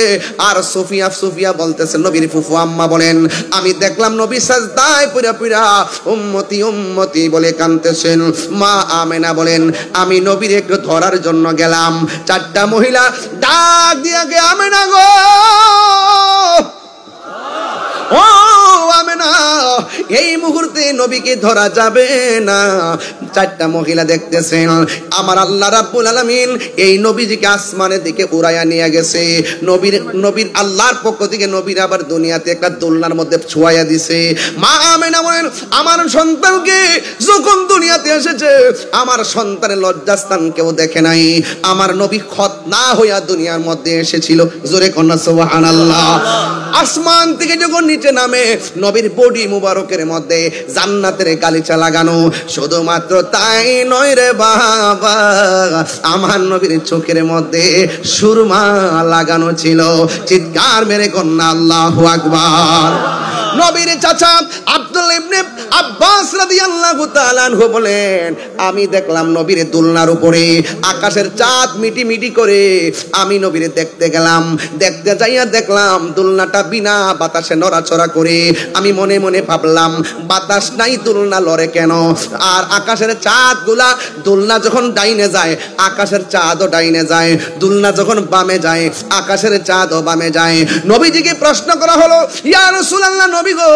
আর সুফিয়া বলতেছে, নবীর ফুফু আম্মা বলেন, আমি দেখলাম নবী সাজদায় পড়া পড়া উম্মতি উম্মতি বলে কাঁদতেছেন। মা আমেনা বলেন, আমি নবীর একটু ধরার জন্য গেলাম। 4টা মহিলা ডাক দিয়া গে, আমেনা গো, ও আমেনা, এই মুহূর্তে নবীকে ধরা যাবে না। 4টা মহিলা দেখতেছেন আমার আল্লাহ রাব্বুল আলামিন এই নবীজিকে আসমানের দিকে উড়াইয়া নিয়ে গেছে। নবীর আল্লাহর পক্ষ থেকে নবীর আবার দুনিয়াতে একটা দোলনার মধ্যে ছোঁয়া দিছে। মা আমেনা বলেন, আমার সন্তানকে যখন দুনিয়াতে এসেছে আমার সন্তানের লজ্জাস্থান কেউ দেখে নাই। আমার নবী খতনা হইয়া দুনিয়ার মধ্যে এসেছিল। জোরে কন্যা সুবহানাল্লাহ। আসমান থেকে যখন নিচে নামে নবীর বডি মুবারকের মধ্যে জান্নাতের গালিচা লাগানো। শুধুমাত্র তাই নয় রে বাবা, আমার নবীর চোখের মধ্যে সুরমা লাগানো ছিল। চিৎকার মেরে কন্যা আল্লাহু আকবার। নবীর চাচা আব্দুল্লাহ ইবনে আব্বাস রাদিয়াল্লাহু তাআলা আনহু বলেন, আমি দেখলাম নবীর দুলনার উপরে আকাশের চাঁদ মিটি মিটি করে আমি নবীর দেখতে গেলাম। দেখতে যাইয়া দেখলাম দুলনাটা বিনা বাতাসে নড়াচড়া করে। আমি মনে মনে ভাবলাম, বাতাস নাই দুলনা লড়ে কেন? আর আকাশের চাঁদ গুলা, দুলনা যখন ডাইনে যায় আকাশের চাঁদও ডাইনে যায়, দুলনা যখন বামে যায় আকাশের চাঁদও বামে যায়। নবীজিকে প্রশ্ন করা হলো, ইয়া রাসূলুল্লাহ, নবী গো,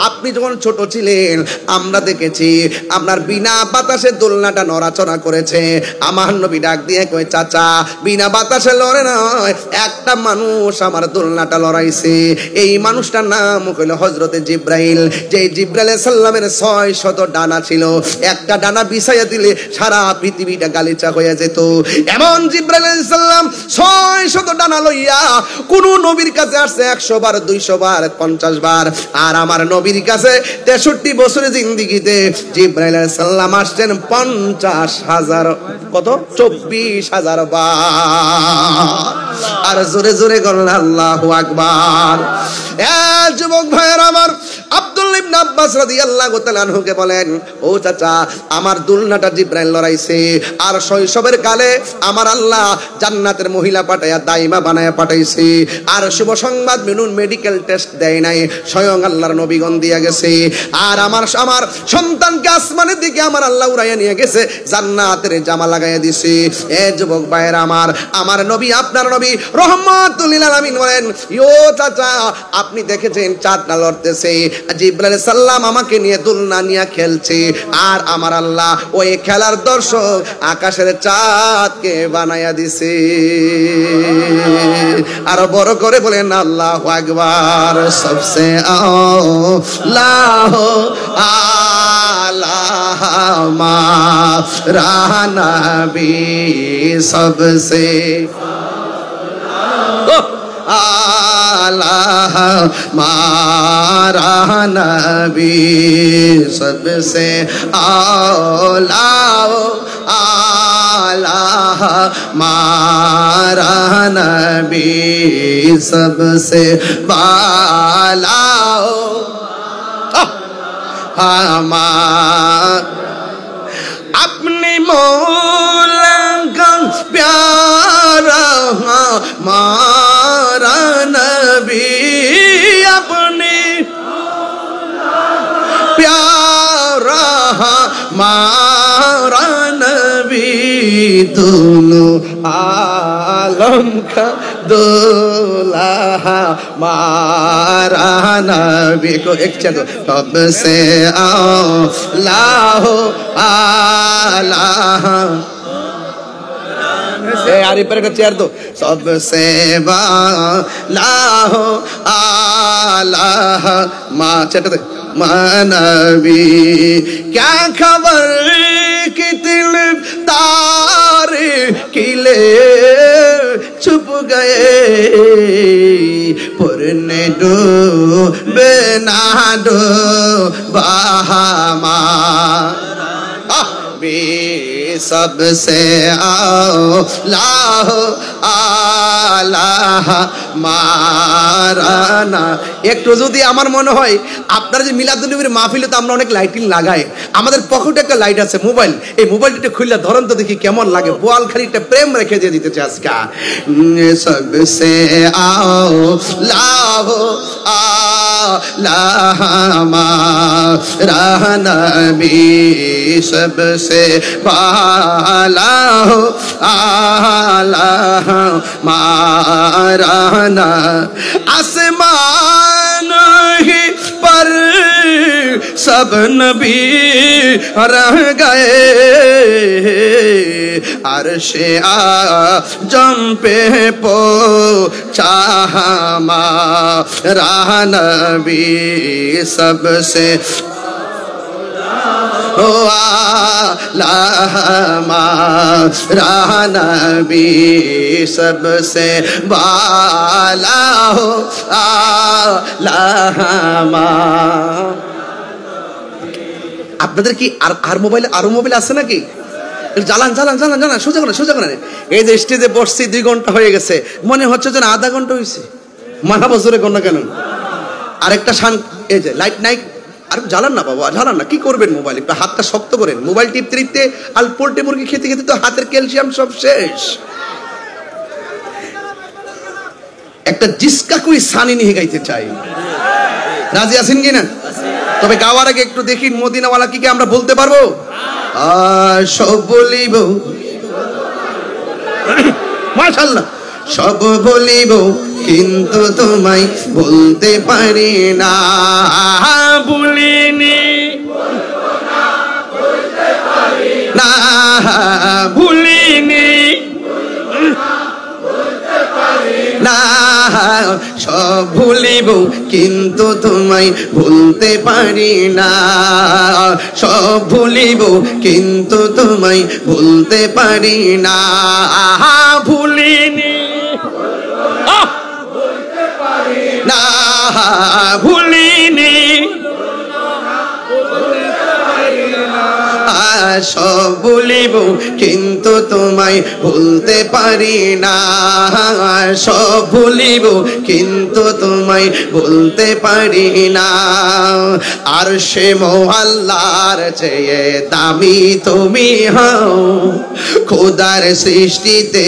আপনি যখন ছোট ছিলেন আমরা দেখেছি আপনার বিনা বাতাসে দোলনাটা নড়াচড়া করেছে। আমার নবী ডাক দিয়ে কয়, চাচা বিনা বাতাসে লড়ে নয়, একটা মানুষ আমার দোলনাটা লড়াইছে। এই মানুষটার নাম হইল হযরতে জিব্রাইল। যে জিব্রাইল আলাইহিস সালামের 600 ডানা ছিল, একটা ডানা বিছাইয়া দিলে সারা পৃথিবীটা গালিচা হয়ে যেত। এমন জিব্রাইল আলাইহিস সালাম 600 ডানা লইয়া কোন নবীর কাছে আসছে 100 বার, 200 বার, 50 বার। আর আমার নবীর কাছে 63 বছরের জিন্দেগিতে জিব্রাইল আলাইহিস সালাম আসছেন 50,000, কত 24,000 বার। আর জোরে জোরে বলেন আল্লাহু আকবার। যুবক ভাইয়ের আমার, আব্দুল্লাহ ইবনে আব্বাস রাদিয়াল্লাহু তাআলা আনহুকে বলেন, ও চাচা, আমার দুলনাটা জিব্রাইল লড়াইছে। আর শৈশবের কালে আমার আল্লাহ জান্নাতের মহিলা পাঠাইয়া দাইমা বানায়া পাঠাইছে। আর শুভ সংবাদ, মিনুন মেডিকেল টেস্ট দেয় নাই, স্বয়ং আল্লাহর নবীগণ দিয়া গেছে। আর আমার সন্তানকে আসমানের দিকে আমার আল্লাহ উড়াইয়া নিয়ে গেছে, জান্নাতের জামা লাগাইয়া দিছে। এ যুবক ভাইয়ের আমার নবী, আপনার নবী রহমাতুল লিল আলামিন বলেন, ইয়ো চাচা, আপনি দেখেছেন চাঁদটা লড়তেছে, জিব্রাইল আলাইহিস সালাম আমাকে নিয়ে দুলনা নিয়ে খেলছে। আর আমার আল্লাহ ওই খেলার দর্শক আকাশের চাঁদকে বানায়া দিছে। আর বড় করে বলেন আল্লাহু আকবার। সবসে আল্লাহু আলামা রানবী, সবসে আল্লাহ মারা নবী, সবসে আলা আল্লাহ মারা নবী, সবসে বালা আমার अपने मौला का प्यारा हमारा नबी, अपने प्यारा हमारा नबी, दोनों आलम का दूल्हा हमारा नबी। को एक चलो, तब से आल्लाह आला यार पर का चेयर दो। सबसे बालाहो आला माँ चट दे मानवी, क्या खबर कि दिल तारे किले छुप गए, पुरने डो बेना डो बहामा सबसे आला আল্লাহ মারানা। একটু যদি আমার মনে হয় আপনারা যে মিলাদুন নবীর মাহফিলে তো আমরা অনেক লাইটিং লাগাই, আমাদের পকেটে একটা লাইট আছে মোবাইল, এই মোবাইলটা খুললে ধরন তো দেখি কেমন লাগে। বোয়াল খালিটা প্রেম রেখে দিয়ে দিতেছে আজকে। সবসে আল্লাহ আল্লাহ মারানবী, सबसे पाला आला माराना। आसमान ही पर सब नबी रह गए, अर्शे आजम पे पोछा हमारा नबी, सबसे ओ आला हमारा नबी सबसे बाला हो आला हमारा। আপনাদের কি আর মোবাইল আছে নাকি? জ্বালান জ্বালান জ্বালান জ্বালান, সোজা করেন সোজা করেন। এই যে স্টেজে বসছি 2 ঘন্টা হয়ে গেছে, মনে হচ্ছে যেন আধা ঘন্টা হয়েছে। মাথা বছরে কোন না কেন আরেকটা এই যে লাইট নাই, আর জ্বালান না বাবা, জ্বালান না। কি করবেন মোবাইল? একটু হাতটা শক্ত করেন। মোবাইল টিপতে টিপতে আর পোল্টে মুরগি খেতে খেতে তো হাতের ক্যালসিয়াম সব শেষ। একটা জিসকা কই সানি নিয়ে গাইতে চাই, রাজি আছেন কিনা? তবে গাওয়ার আগে একটু দেখি মদিনাওয়ালা কি আমরা বলতে পারবো? সব বলিব মাশাআল্লাহ, সব বলিব কিন্তু তোমায় বলতে পারি না। ভুলিনি না, ভুলিনি না, সব ভুলিব কিন্তু তোমায় বলতে পারি না। সব ভুলিব কিন্তু তোমায় বলতে পারি না। ভুলিনি না, ভুলিনি সব ভুলিব কিন্তু তোমায় ভুলতে পারি না। সব ভুলিব কিন্তু তোমায় ভুলতে পারি না। আর সে মোহাল্লার চেয়ে দামি তুমি হও, খোদার সৃষ্টিতে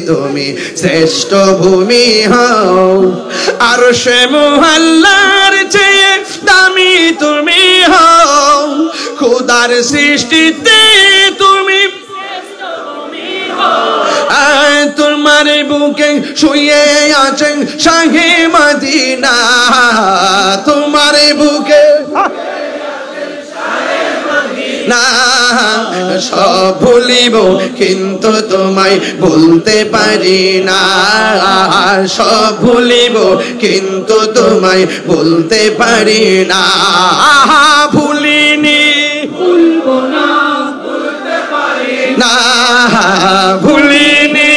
তুমি শ্রেষ্ঠ ভূমি হও। আর সে মোহাল্লার চেয়ে দামি তুমি হও, খোদার সৃষ্টিতে তুমি তোমার বুকে শুয়ে আছেন শাহে মদিনা। তোমার বুকে না, সব ভুলিব কিন্তু তোমায় বলতে পারি না। সব ভুলিব কিন্তু তোমায় বলতে পারি না। ভুলিনি ভুলবো না, বলতে পারি না। ভুলিনি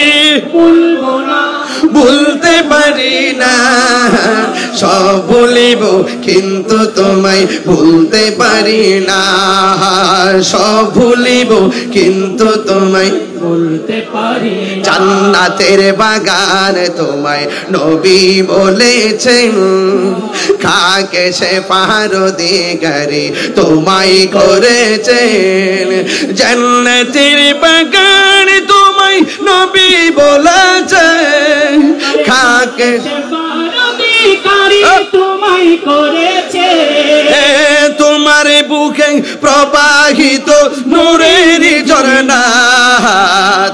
ভুলবো না, বলতে পারি না। সব ভুলিব কিন্তু তোমায় ভুলতে পারি না। সব ভুলিব কিন্তু তোমায় বলতে পারি। জান্নাতের বাগান তোমায় নবী বলেছেন, খাকে সে পারদিগারি তোমায় করেছেন। জান্নাতের বাগান তোমায় নবী বলেছেন, খাকে তোমায় করেছে। তোমার বুকে প্রবাহিত নূরের ঝরনা,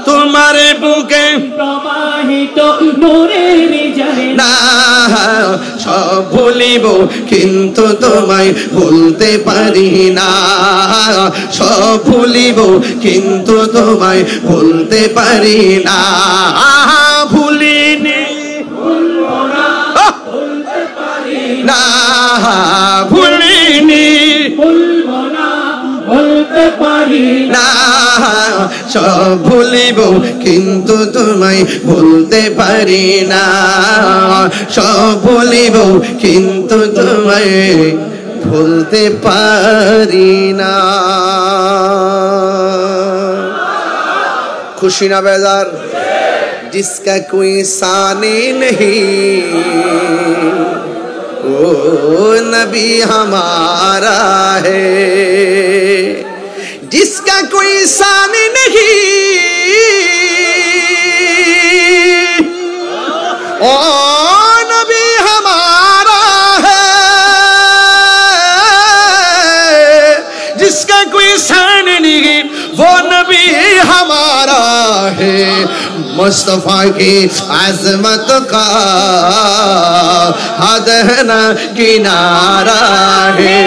তোমার বুকে প্রবাহিত নূরের ঝরনা। সব ভুলিব কিন্তু তোমায় ভুলতে পারি না। সব ভুলিব কিন্তু তোমায় ভুলতে পারি না। ভুলিনি না, ভুলিনি ভুলবো না, বলতে পারি না। সব ভুলিব কিন্তু তোমায় বলতে পারি না। সব ভুলিব কিন্তু তোমায় ভুলতে পারি না। খুশি না বেজার? जिसका कोई सानी नहीं, ओ नबी हमारा है। जिसका कोई सानी नहीं, ओ नबी हमारा है। जिसका कोई सानी नहीं, वो नबी हमारा है। मुस्तफा की अजमत का हद है ना किनारा है,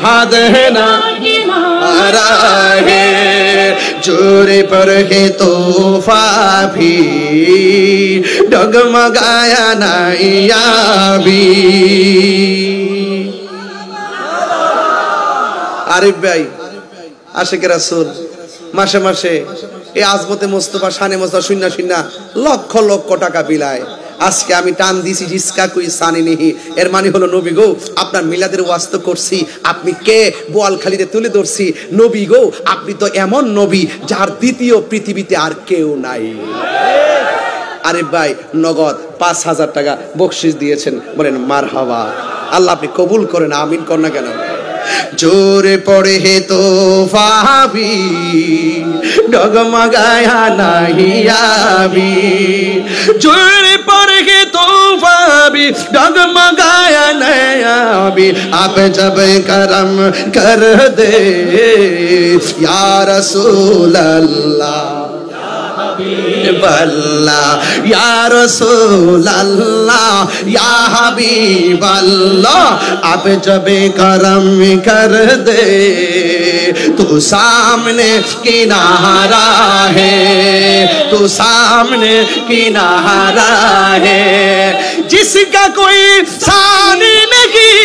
हद है ना किनारा है। जोरे पर है तोहफा भी डगमगाया नैया भी। আরিফ ভাই আশিকে রাসূল মাসে মাসে এই আজমতে মোস্তফা শানে মোস্তফা শূন্য শূন্য লক্ষ লক্ষ টাকা বিলায়। আজকে আমি টান দিছি জিসকা কুই সানি নিহি, এর মানে হলো নবী গো আপনার মিলাদের ওয়াজ তো করছি, আপনি কে বোয়ালখালীতে তুলে ধরছি। নবী গো আপনি তো এমন নবী যার দ্বিতীয় পৃথিবীতে আর কেউ নাই। আরিফ ভাই নগদ 5,000 টাকা বকশিশ দিয়েছেন, বলেন মারহাবা। আল্লাহ আপনি কবুল করেন, আমিন কর না কেন। জোরে পড়ে হে তো ফাবি ডগমগায়া নাহি আবি, জোরে পড়ে হে তো ফাবি ডগমগায়া নাহি আবি, আপ জব করম কর দে ইয়া রাসূল আল্লাহ बल्ला या रसूल अल्लाह या हबीब अल्लाह, अब जब करम कर दे तू सामने किनारा है, तू सामने किनारा है, जिसका कोई सानी नहीं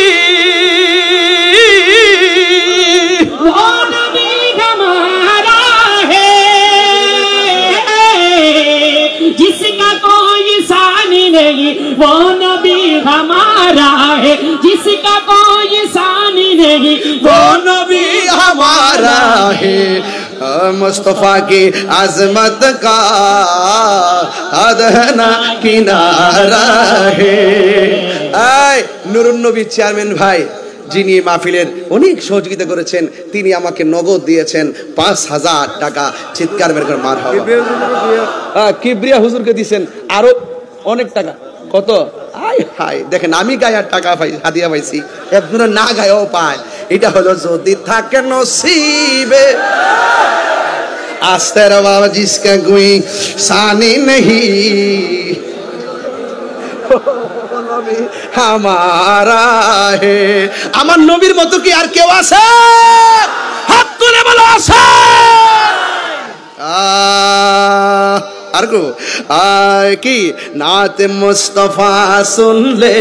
वो नबी हमारा है, जिसका कोई सानी नहीं वो नबी हमारा है, जिसका कोई सानी नहीं वो नबी हमारा है। मुस्तफा की अजमत का अदना किनारा है। आय নুরুন নবী চেয়ারম্যান ভাই যিনি মাহফিলের অনেক সহযোগিতা করেছেন, তিনি আমাকে নগদ দিয়েছেন 5,000 টাকা। চিৎকার বের করে মারহাবা। কিবরিয়া হুজুরকে দিয়েছেন আরো অনেক টাকা। কত? আয় হায় দেখেন, আমি গায়ে টাকা পাই, হাদিয়া পাইছি, একজনে না গায়েও পায়। এটা হলো যদি থাকে নসিবে। আস্তে রে বাবা, জিসকা কোই সানি নেহি হামারা হে। আমার নবীর মতো কি আর কেউ আছে? হাত তুলে বলো আছে। আর গো আয় কি নাত মুস্তফা শুনলে,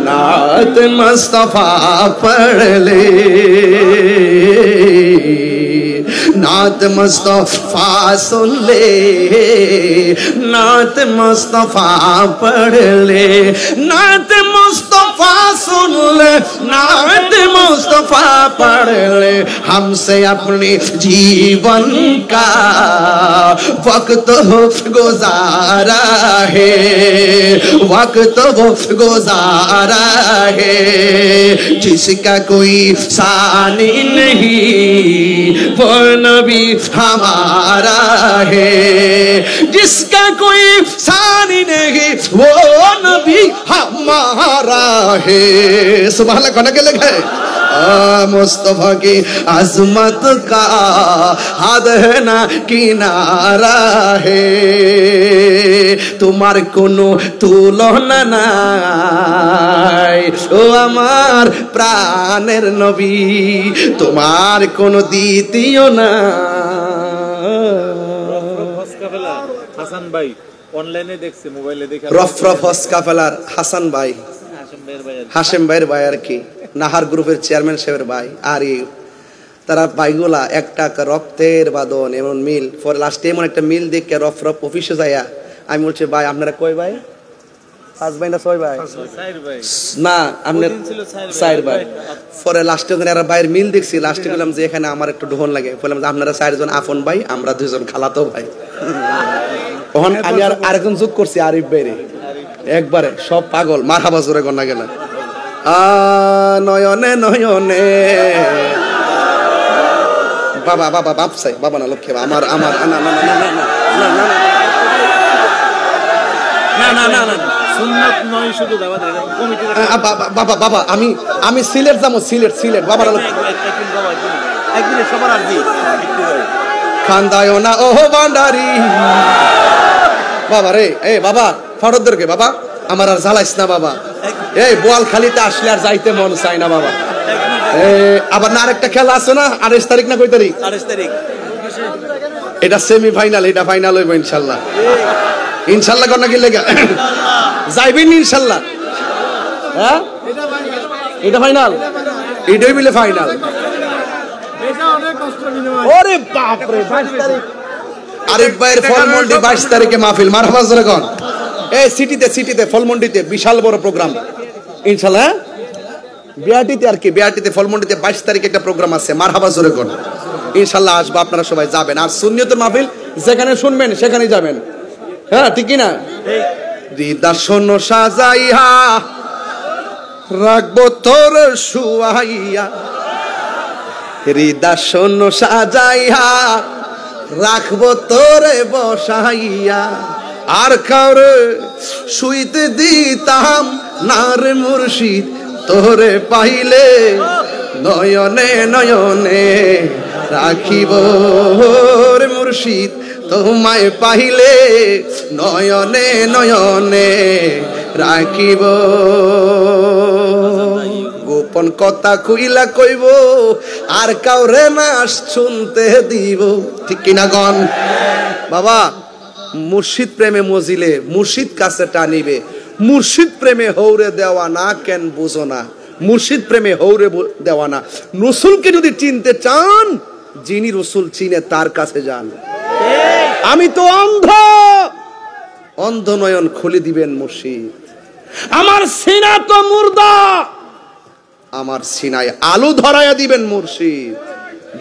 নাত মুস্তফা পড়লে, नात मुस्तफा सुन ले, नात मुस्तफा पढ़ ले, नात मुस्तफा सुन ले, नात मुस्तफा पढ़ ले, हमसे अपने जीवन का वक्त हो गुजारा है, वक्त हो गुजारा है, जिसका कोई सानी नहीं वो नबी हमारा है, जिसका कोई सानी नहीं वो नबी हमारा है। सुभान अल्लाह कहने के लगे मुस्तफा की अजमत का हद है ना किनारा है, तुम्हार कोनो तुलना নাই ও আমার প্রাণের নবী, তোমার কোনো দ্বিতীয় না।
হাসান ভাই অনলাইনে দেখছে, মোবাইলে দেখে
রফরফ হসকা ফেলার হাসান ভাই, হাশেম ভাইয়ের ভাই আর কি, নাহার গ্রুপের চেয়ারম্যান সাহেবের ভাই। আর তারা ভাইগুলা একটা রক্তের বাঁধন, এমন মিল। পরে লাস্টে এমন একটা মিল দেখে রফরফ অফিসে যাইয়া আমি বলছি ভাই আপনারা কয় ভাই? 5 ভাই না 6 ভাই? না আপনার 4 ভাই। পরে লাস্টে এরা ভাইয়ের মিল দেখছি, লাস্টে বললাম যে এখানে আমার একটু ঢোন লাগে, বললাম যে আপনারা 4 জন আপন ভাই, আমরা 2 জন খালাতো ভাই। তখন আমি আর আরেকজন যোগ করছি আরিফ ভাইরে, একবারে সব পাগল। মারহাবা জোরে গন্না গেল নয়নে নয়নে বাবা বাবা বাপ চাই বাবা না লক্ষ্মী আমার আমার না না না না না না না না
সুন্নাত নয় শুধু দাওয়াত কমিটি
বাবা বাবা আমি আমি সিলেট যাবো, সিলেট সিলেট বাবা
একদিন সবার আরজি
খান্দায় না ও ভান্ডারি বাবা রে। এ বাবা ফরদরকে বাবা আমার আর জ্বালাইস না বাবা, এই বোয়ালখালীতে আসলে আর যাইতে মন চাই না বাবা। আবার না আরেকটা খেলা আছে না, 28 তারিখ না কয় তারিখ?
28 তারিখ।
এটা সেমি ফাইনাল, এটা ফাইনাল হইব ইনশাল্লাহ। ইনশাল্লাহ কোন কি লেগা যাইবেন ইনশাল্লাহ? হ্যাঁ এটা ফাইনাল। এটাই মিলে ফাইনাল। ওরে বাপ রে, 22 তারিখ আরিফ ভাইয়ের ফলমন্ডি, 22 তারিখে মাহফিল। মারহাবা জোরে কোন। এই সিটিতে ফলমন্ডিতে বিশাল বড় প্রোগ্রাম ইনশাআল্লাহ। বিআরটিতে আর কি, বিআরটিতে ফলমন্ডিতে 22 তারিখে একটা প্রোগ্রাম আছে। মারহাবা জোরে কোন। ইনশাআল্লাহ আসবো, আপনারা সবাই যাবেন। আর সুন্নিয়তের মাহফিল যেখানে শুনবেন সেখানেই যাবেন। হ্যাঁ ঠিক কি না? হৃদয় সাজাইয়া রাখবো তোর শুয়াইয়া, হৃদয় সাজাইয়া রাখবো তোরে বসাইয়া, আর কাউরে শুইতে দিতাম না রে মুর্শিদ, তোরে পাইলে নয়নে নয়নে রাখিব রে মুর্শিদ, তোমায় পাইলে নয়নে নয়নে রাখিব। গোপন কথা কইলা কইব, আর কাউরে না শুনতে দিব। ঠিক কিনা গন? বাবা মুর্শিদ প্রেমে মজিলে মুর্শিদ কাছে টানিবে, মুর্শিদ প্রেমে হৌরে দেওয়া না কেন বুঝো না, মুর্শিদ প্রেমে হৌরে দেওয়া না। রসুলকে যদি চিনতে চান, যিনি রসুল চিনে তার কাছে যান। আমি তো অন্ধ, অন্ধ নয়ন খুলে দিবেন মুর্শিদ। আমার সিনা তো মুর্দা, আমার সিনায় আলু ধরাইয়া দিবেন মুর্শিদ।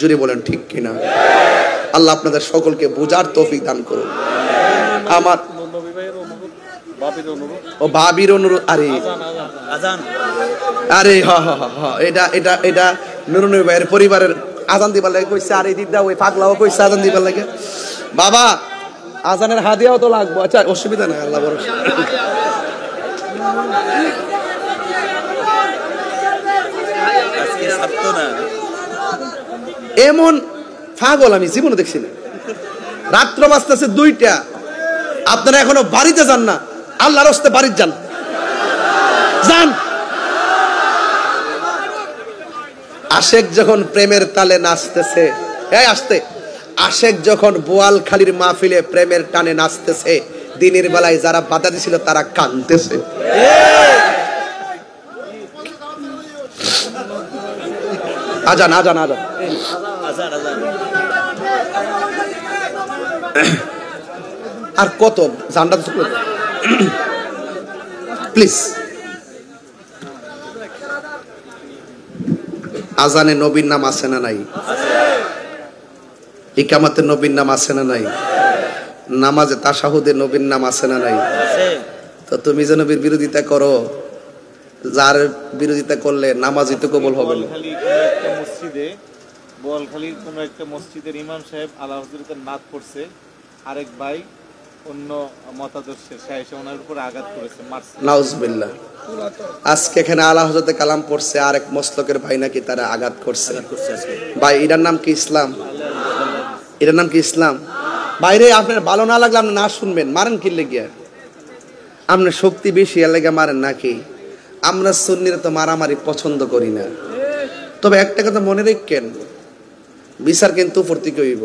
যদি বলেন ঠিক কিনা? আল্লাহ আপনাদের সকলকে বোঝার তৌফিক দান করুন। আমার ও ভাবির অনুরোধ, আরে আরে এটা নুরুন ভাইয়ের পরিবারের আজান দিবার লাগে কইছে, আর এই দিদা ওই পাগলাও কইছে আজান দিবার লাগে। বাবা আজানের হাদিয়াও তো লাগবে। আচ্ছা অসুবিধা নাই, আল্লাহ ভরসা। এমন পাগল আমি জীবনে দেখছি না। রাত্র বাজতেছে 2টা, আপনারা এখনো বাড়িতে যান না। আল্লাহর রাস্তে বাড়িতে যান, যান। আশেক যখন প্রেমের তালে নাচতেছে, এই আসতে, আশেক যখন বোয়ালখালীর মাহফিলে প্রেমের টানে নাচতেছে, দিনের বেলায় যারা বাধা দিছিল তারা কাঁদতেছে। আজান আজান আজান। আর কত জানটা প্লিজ। আজানে নবীর নাম আছে না নাই? ইকামাতে নবীর নাম আছে না নাই? নামাজে তাশাহুদে নবীর নাম আছে না নাই? তো তুমি যে নবীর বিরোধিতা করো, যার বিরোধিতা করলে নামাজই তো কবুল হবে না।
বোয়ালখালীর কোন একটা মসজিদের ইমাম সাহেব আলা হযরতের নাত পড়ছে, আরেক ভাই অন্য মতাদর্শের সে এসে ওনার উপর আঘাত করেছে, মারছে।
নাউজুবিল্লাহ। আজকে এখানে আলা হযরতে কালাম পড়ছে, আরেক মস্তকের ভাই নাকি তারা আঘাত করছে। ভাই এটার নাম কি ইসলাম? এটার নাম কি ইসলাম? বাইরে আপনার ভালো না লাগলে আপনি না শুনবেন, মারেন কি লেগে? আপনার শক্তি বেশি এর লেগে মারেন নাকি? আমরা সুন্নিরা তো মারামারি পছন্দ করি না। তবে একটা কথা মনে রাখেন, বিচার কিন্তু উপর থেকে হইব।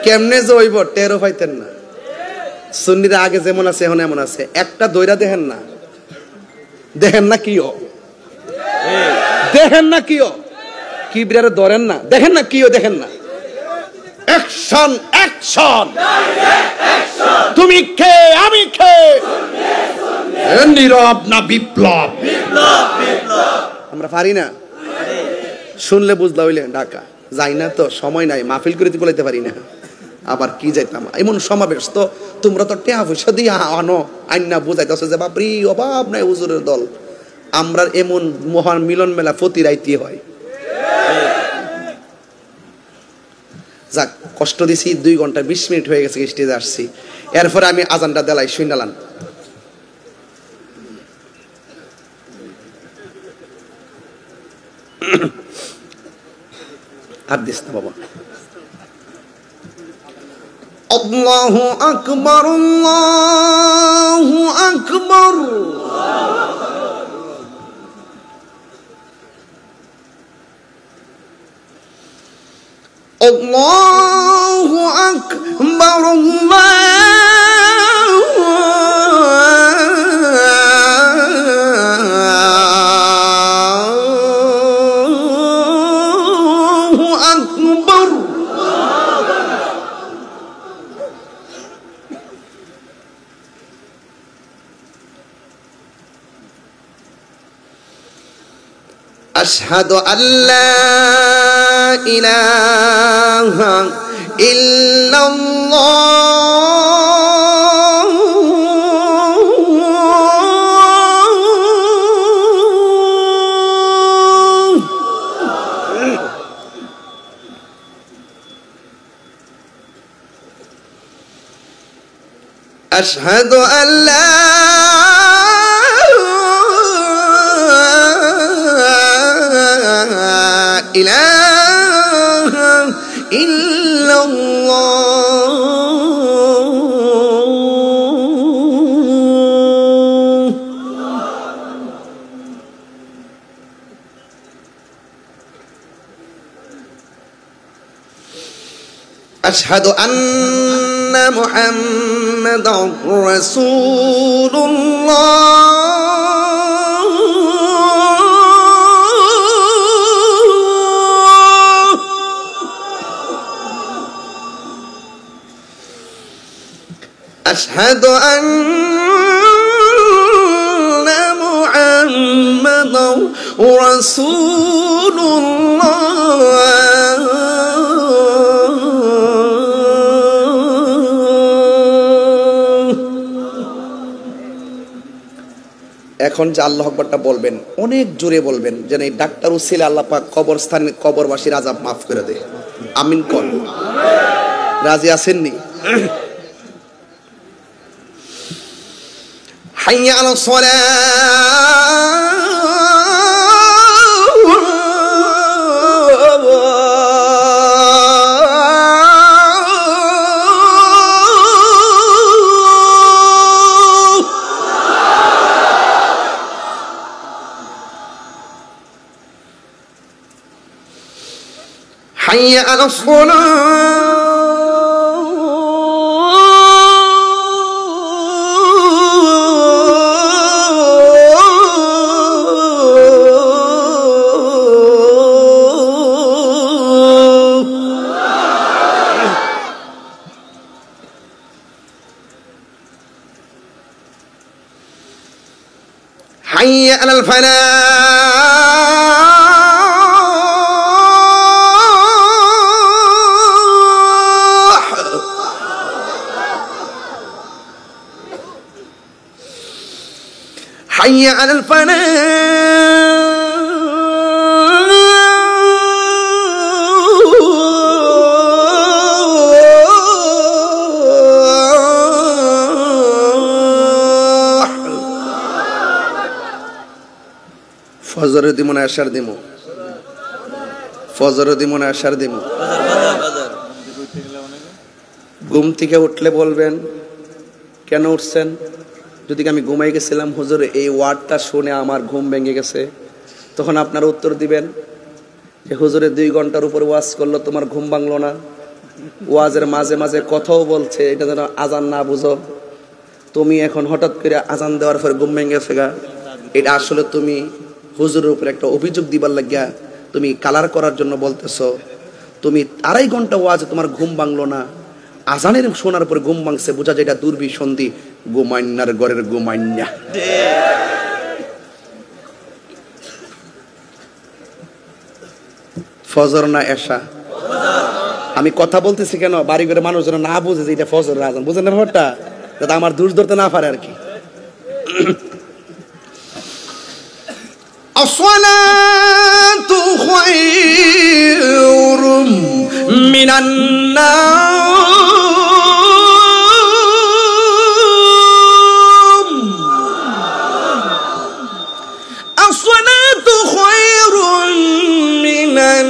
কেমনে যে হইব টেরও পাইতেন না। সুন্নিরা আগে যেমন আছে এখন এমন আছে। একটা দইরা দেখেন না, দেখেন না কিও, দেখেন না কিও, কিবরিয়ারে ধরেন না, দেখেন না কিও, দেখেন না। অ্যাকশন অ্যাকশন, তুমি কে আমি কে, নীরব না বিপ্লব? আমরা পারি না। শুনলে বুঝলা হইলে ঢাকা যাই না, তো সময় নাই, মাহফিল করে বলাইতে পারি না। আবার কি যাইতাম এমন সমাবেশ, তো তোমরা তো টেয়া পয়সা দিয়ে আনো, আইনা বুঝাইতেছে যে বাপরি অভাব নাই হুজুরের দল। আমরা এমন মহান মিলন মেলা প্রতি রাইতে হয়। যাক, কষ্ট দিছি, 2 ঘন্টা 20 মিনিট হয়ে গেছে স্টেজে আসছি। এরপরে আমি আজানটা দেলাই শুনালাম। আর দিস না বাবা। আল্লাহু আকবার, আল্লাহু আকবার। আল্লাহু আকবার, আল্লাহু আশহাদু আল্লা ইলাহা ইল্লাল্লাহ আশহাদু আল্লা ইলাহা ইল্লাল্লাহ আশহাদু আন্না মুহাম্মাদার রাসূলুল্লাহ আশহাদু আন্না মুহাম্মাদার রাসূলুল্লাহ এখন যে আল্লাহু আকবারটা বলবেন অনেক জোরে বলবেন যেন এই ডাক্তার উসিলা আল্লাহ পাক কবরস্থানে কবরবাসীর আযাব মাফ করে দেয় আমিন কোন রাজি আছেননি হাইয়া আলাস حي على الصلاة حي على الفلاح حي على الفلاح ফজর দিমু না আশার দিমু ফজর দিমু না আশার দিমু ঘুম থেকে উঠলে বলবেন কেন উঠছেন যদি আমি ঘুমাই গেছিলাম হুজুর এই ওয়ার্ডটা শুনে আমার ঘুম ভেঙে গেছে তখন আপনারা উত্তর দিবেন যে হুজুরে 2 ঘন্টার উপর ওয়াজ করলো তোমার ঘুম ভাঙলো না ওয়াজের মাঝে মাঝে কথাও বলছে এটা যেন আজান না বুঝো তুমি এখন হঠাৎ করে আজান দেওয়ার পর ঘুম ভেঙে গেছে গা এটা আসলে তুমি হুজুরের উপর একটা অভিযোগ দিবার লাগিয়া তুমি কালার করার জন্য বলতেছো তুমি 2.5 ঘন্টা ওয়াজে তোমার ঘুম ভাঙলো না আজানের শোনার পর ঘুম ভাঙছে বোঝা যায় এটা দুর্বিসন্ধি ঘুমাইন্যার ঘরের ঘুমাইন্যা ফজর না এশা আমি কথা বলতেছি কেন বাড়ি ঘরে মানুষ যেন না বুঝে যে এটা ফজর আজান বুঝেন না ব্যাপারটা যাতে আমার দোষ ধরতে না পারে আর কি আসসালাতু খায়রুম মিনান নাওম আসসালাতু খায়রুম মিনান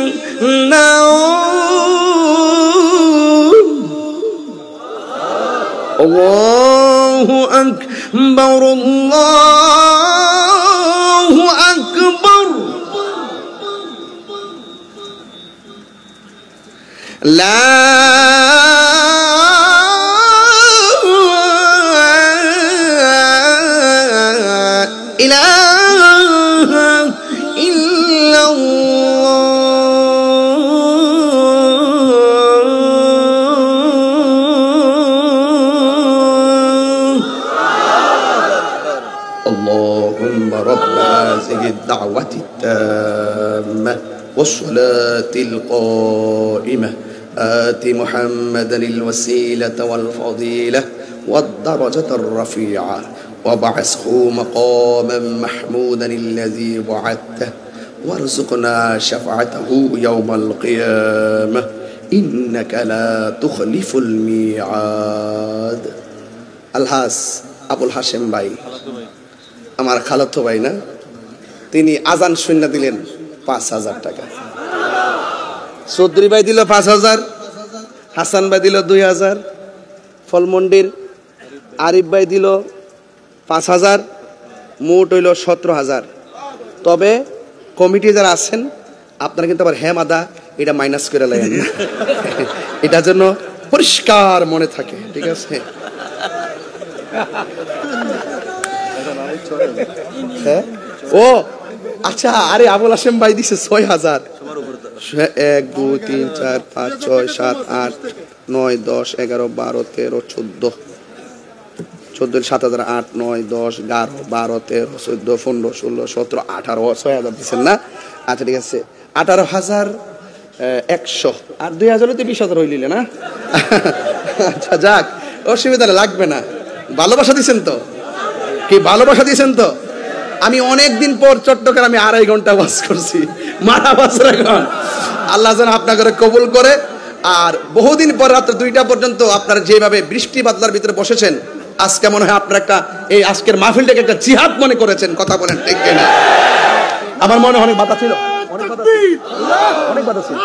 নাওম আল্লাহু আকবার আল্লাহু আকবার লা ইলাহা ইল্লাল্লাহ। اللهم رب هذه الدعوة التامة والصلاة القائمة آت محمدا وسيلته وفضيلته ومقامه المحمود الذي وعدته. اللهم رب هذه الدعوة التامة والصلاة القائمة آت محمدا وسيلته وفضيلته ومقامه المحمود الذي وعدته. التامة والصلاة القائمة آت محمدا الوسيلة والفضيلة والدرجة الرفيعة وابعثه مقاما محمودا الذي وعدته وارزقنا شفاعته يوم القيامة إنك لا تخلف الميعاد. আলহাজ আবুল হাশেম ভাই, আমার খালাতো ভাই না, তিনি আজান শুনে দিলেন 5,000 টাকা। চৌধুরী ভাই দিল 5,000, হাসান ভাই দিল 2,000, ফলমন্ডির আরিফ ভাই দিল 5,000, মোট হইল 17,000। তবে কমিটি যারা আছেন আপনারা কিন্তু আবার হেমাদা এটা মাইনাস করে লাগেন না, এটার জন্য পরিষ্কার মনে থাকে, ঠিক আছে? হ্যাঁ, ও আচ্ছা, আরে আবুল হাশেম ভাই দিছে 6,000। 1 2 3 4 5 6 7 8 9 10 11 12 13 14 14 7,000 8 9 10 11 12 13 14 15 16 17 18 6,000 দিচ্ছেন না? আচ্ছা ঠিক আছে, 18,100 আর 2,000 তো 20,000 হইলিলে না? আচ্ছা যাক, অসুবিধা লাগবে না। ভালোবাসা দিচ্ছেন তো? কি ভালোবাসা দিচ্ছেন তো? আমি অনেক দিন পর চট্টগ্রামে 2.5 ঘন্টা ওয়াজ করছি, মারা বাসরা গান। আল্লাহ যেন আপনাকে কবুল করে। আর বহুদিন পর রাত্রে 2টা পর্যন্ত আপনারা যেভাবে বৃষ্টি বাদলার ভিতরে বসেছেন, আজকে মনে হয় আপনারা একটা এই আজকের মাহফিলটাকে একটা জিহাদ মনে করেছেন। কথা বলেন ঠিক কিনা? আমার মনে হয় অনেক বাধা ছিল, অনেক বাধা ছিল।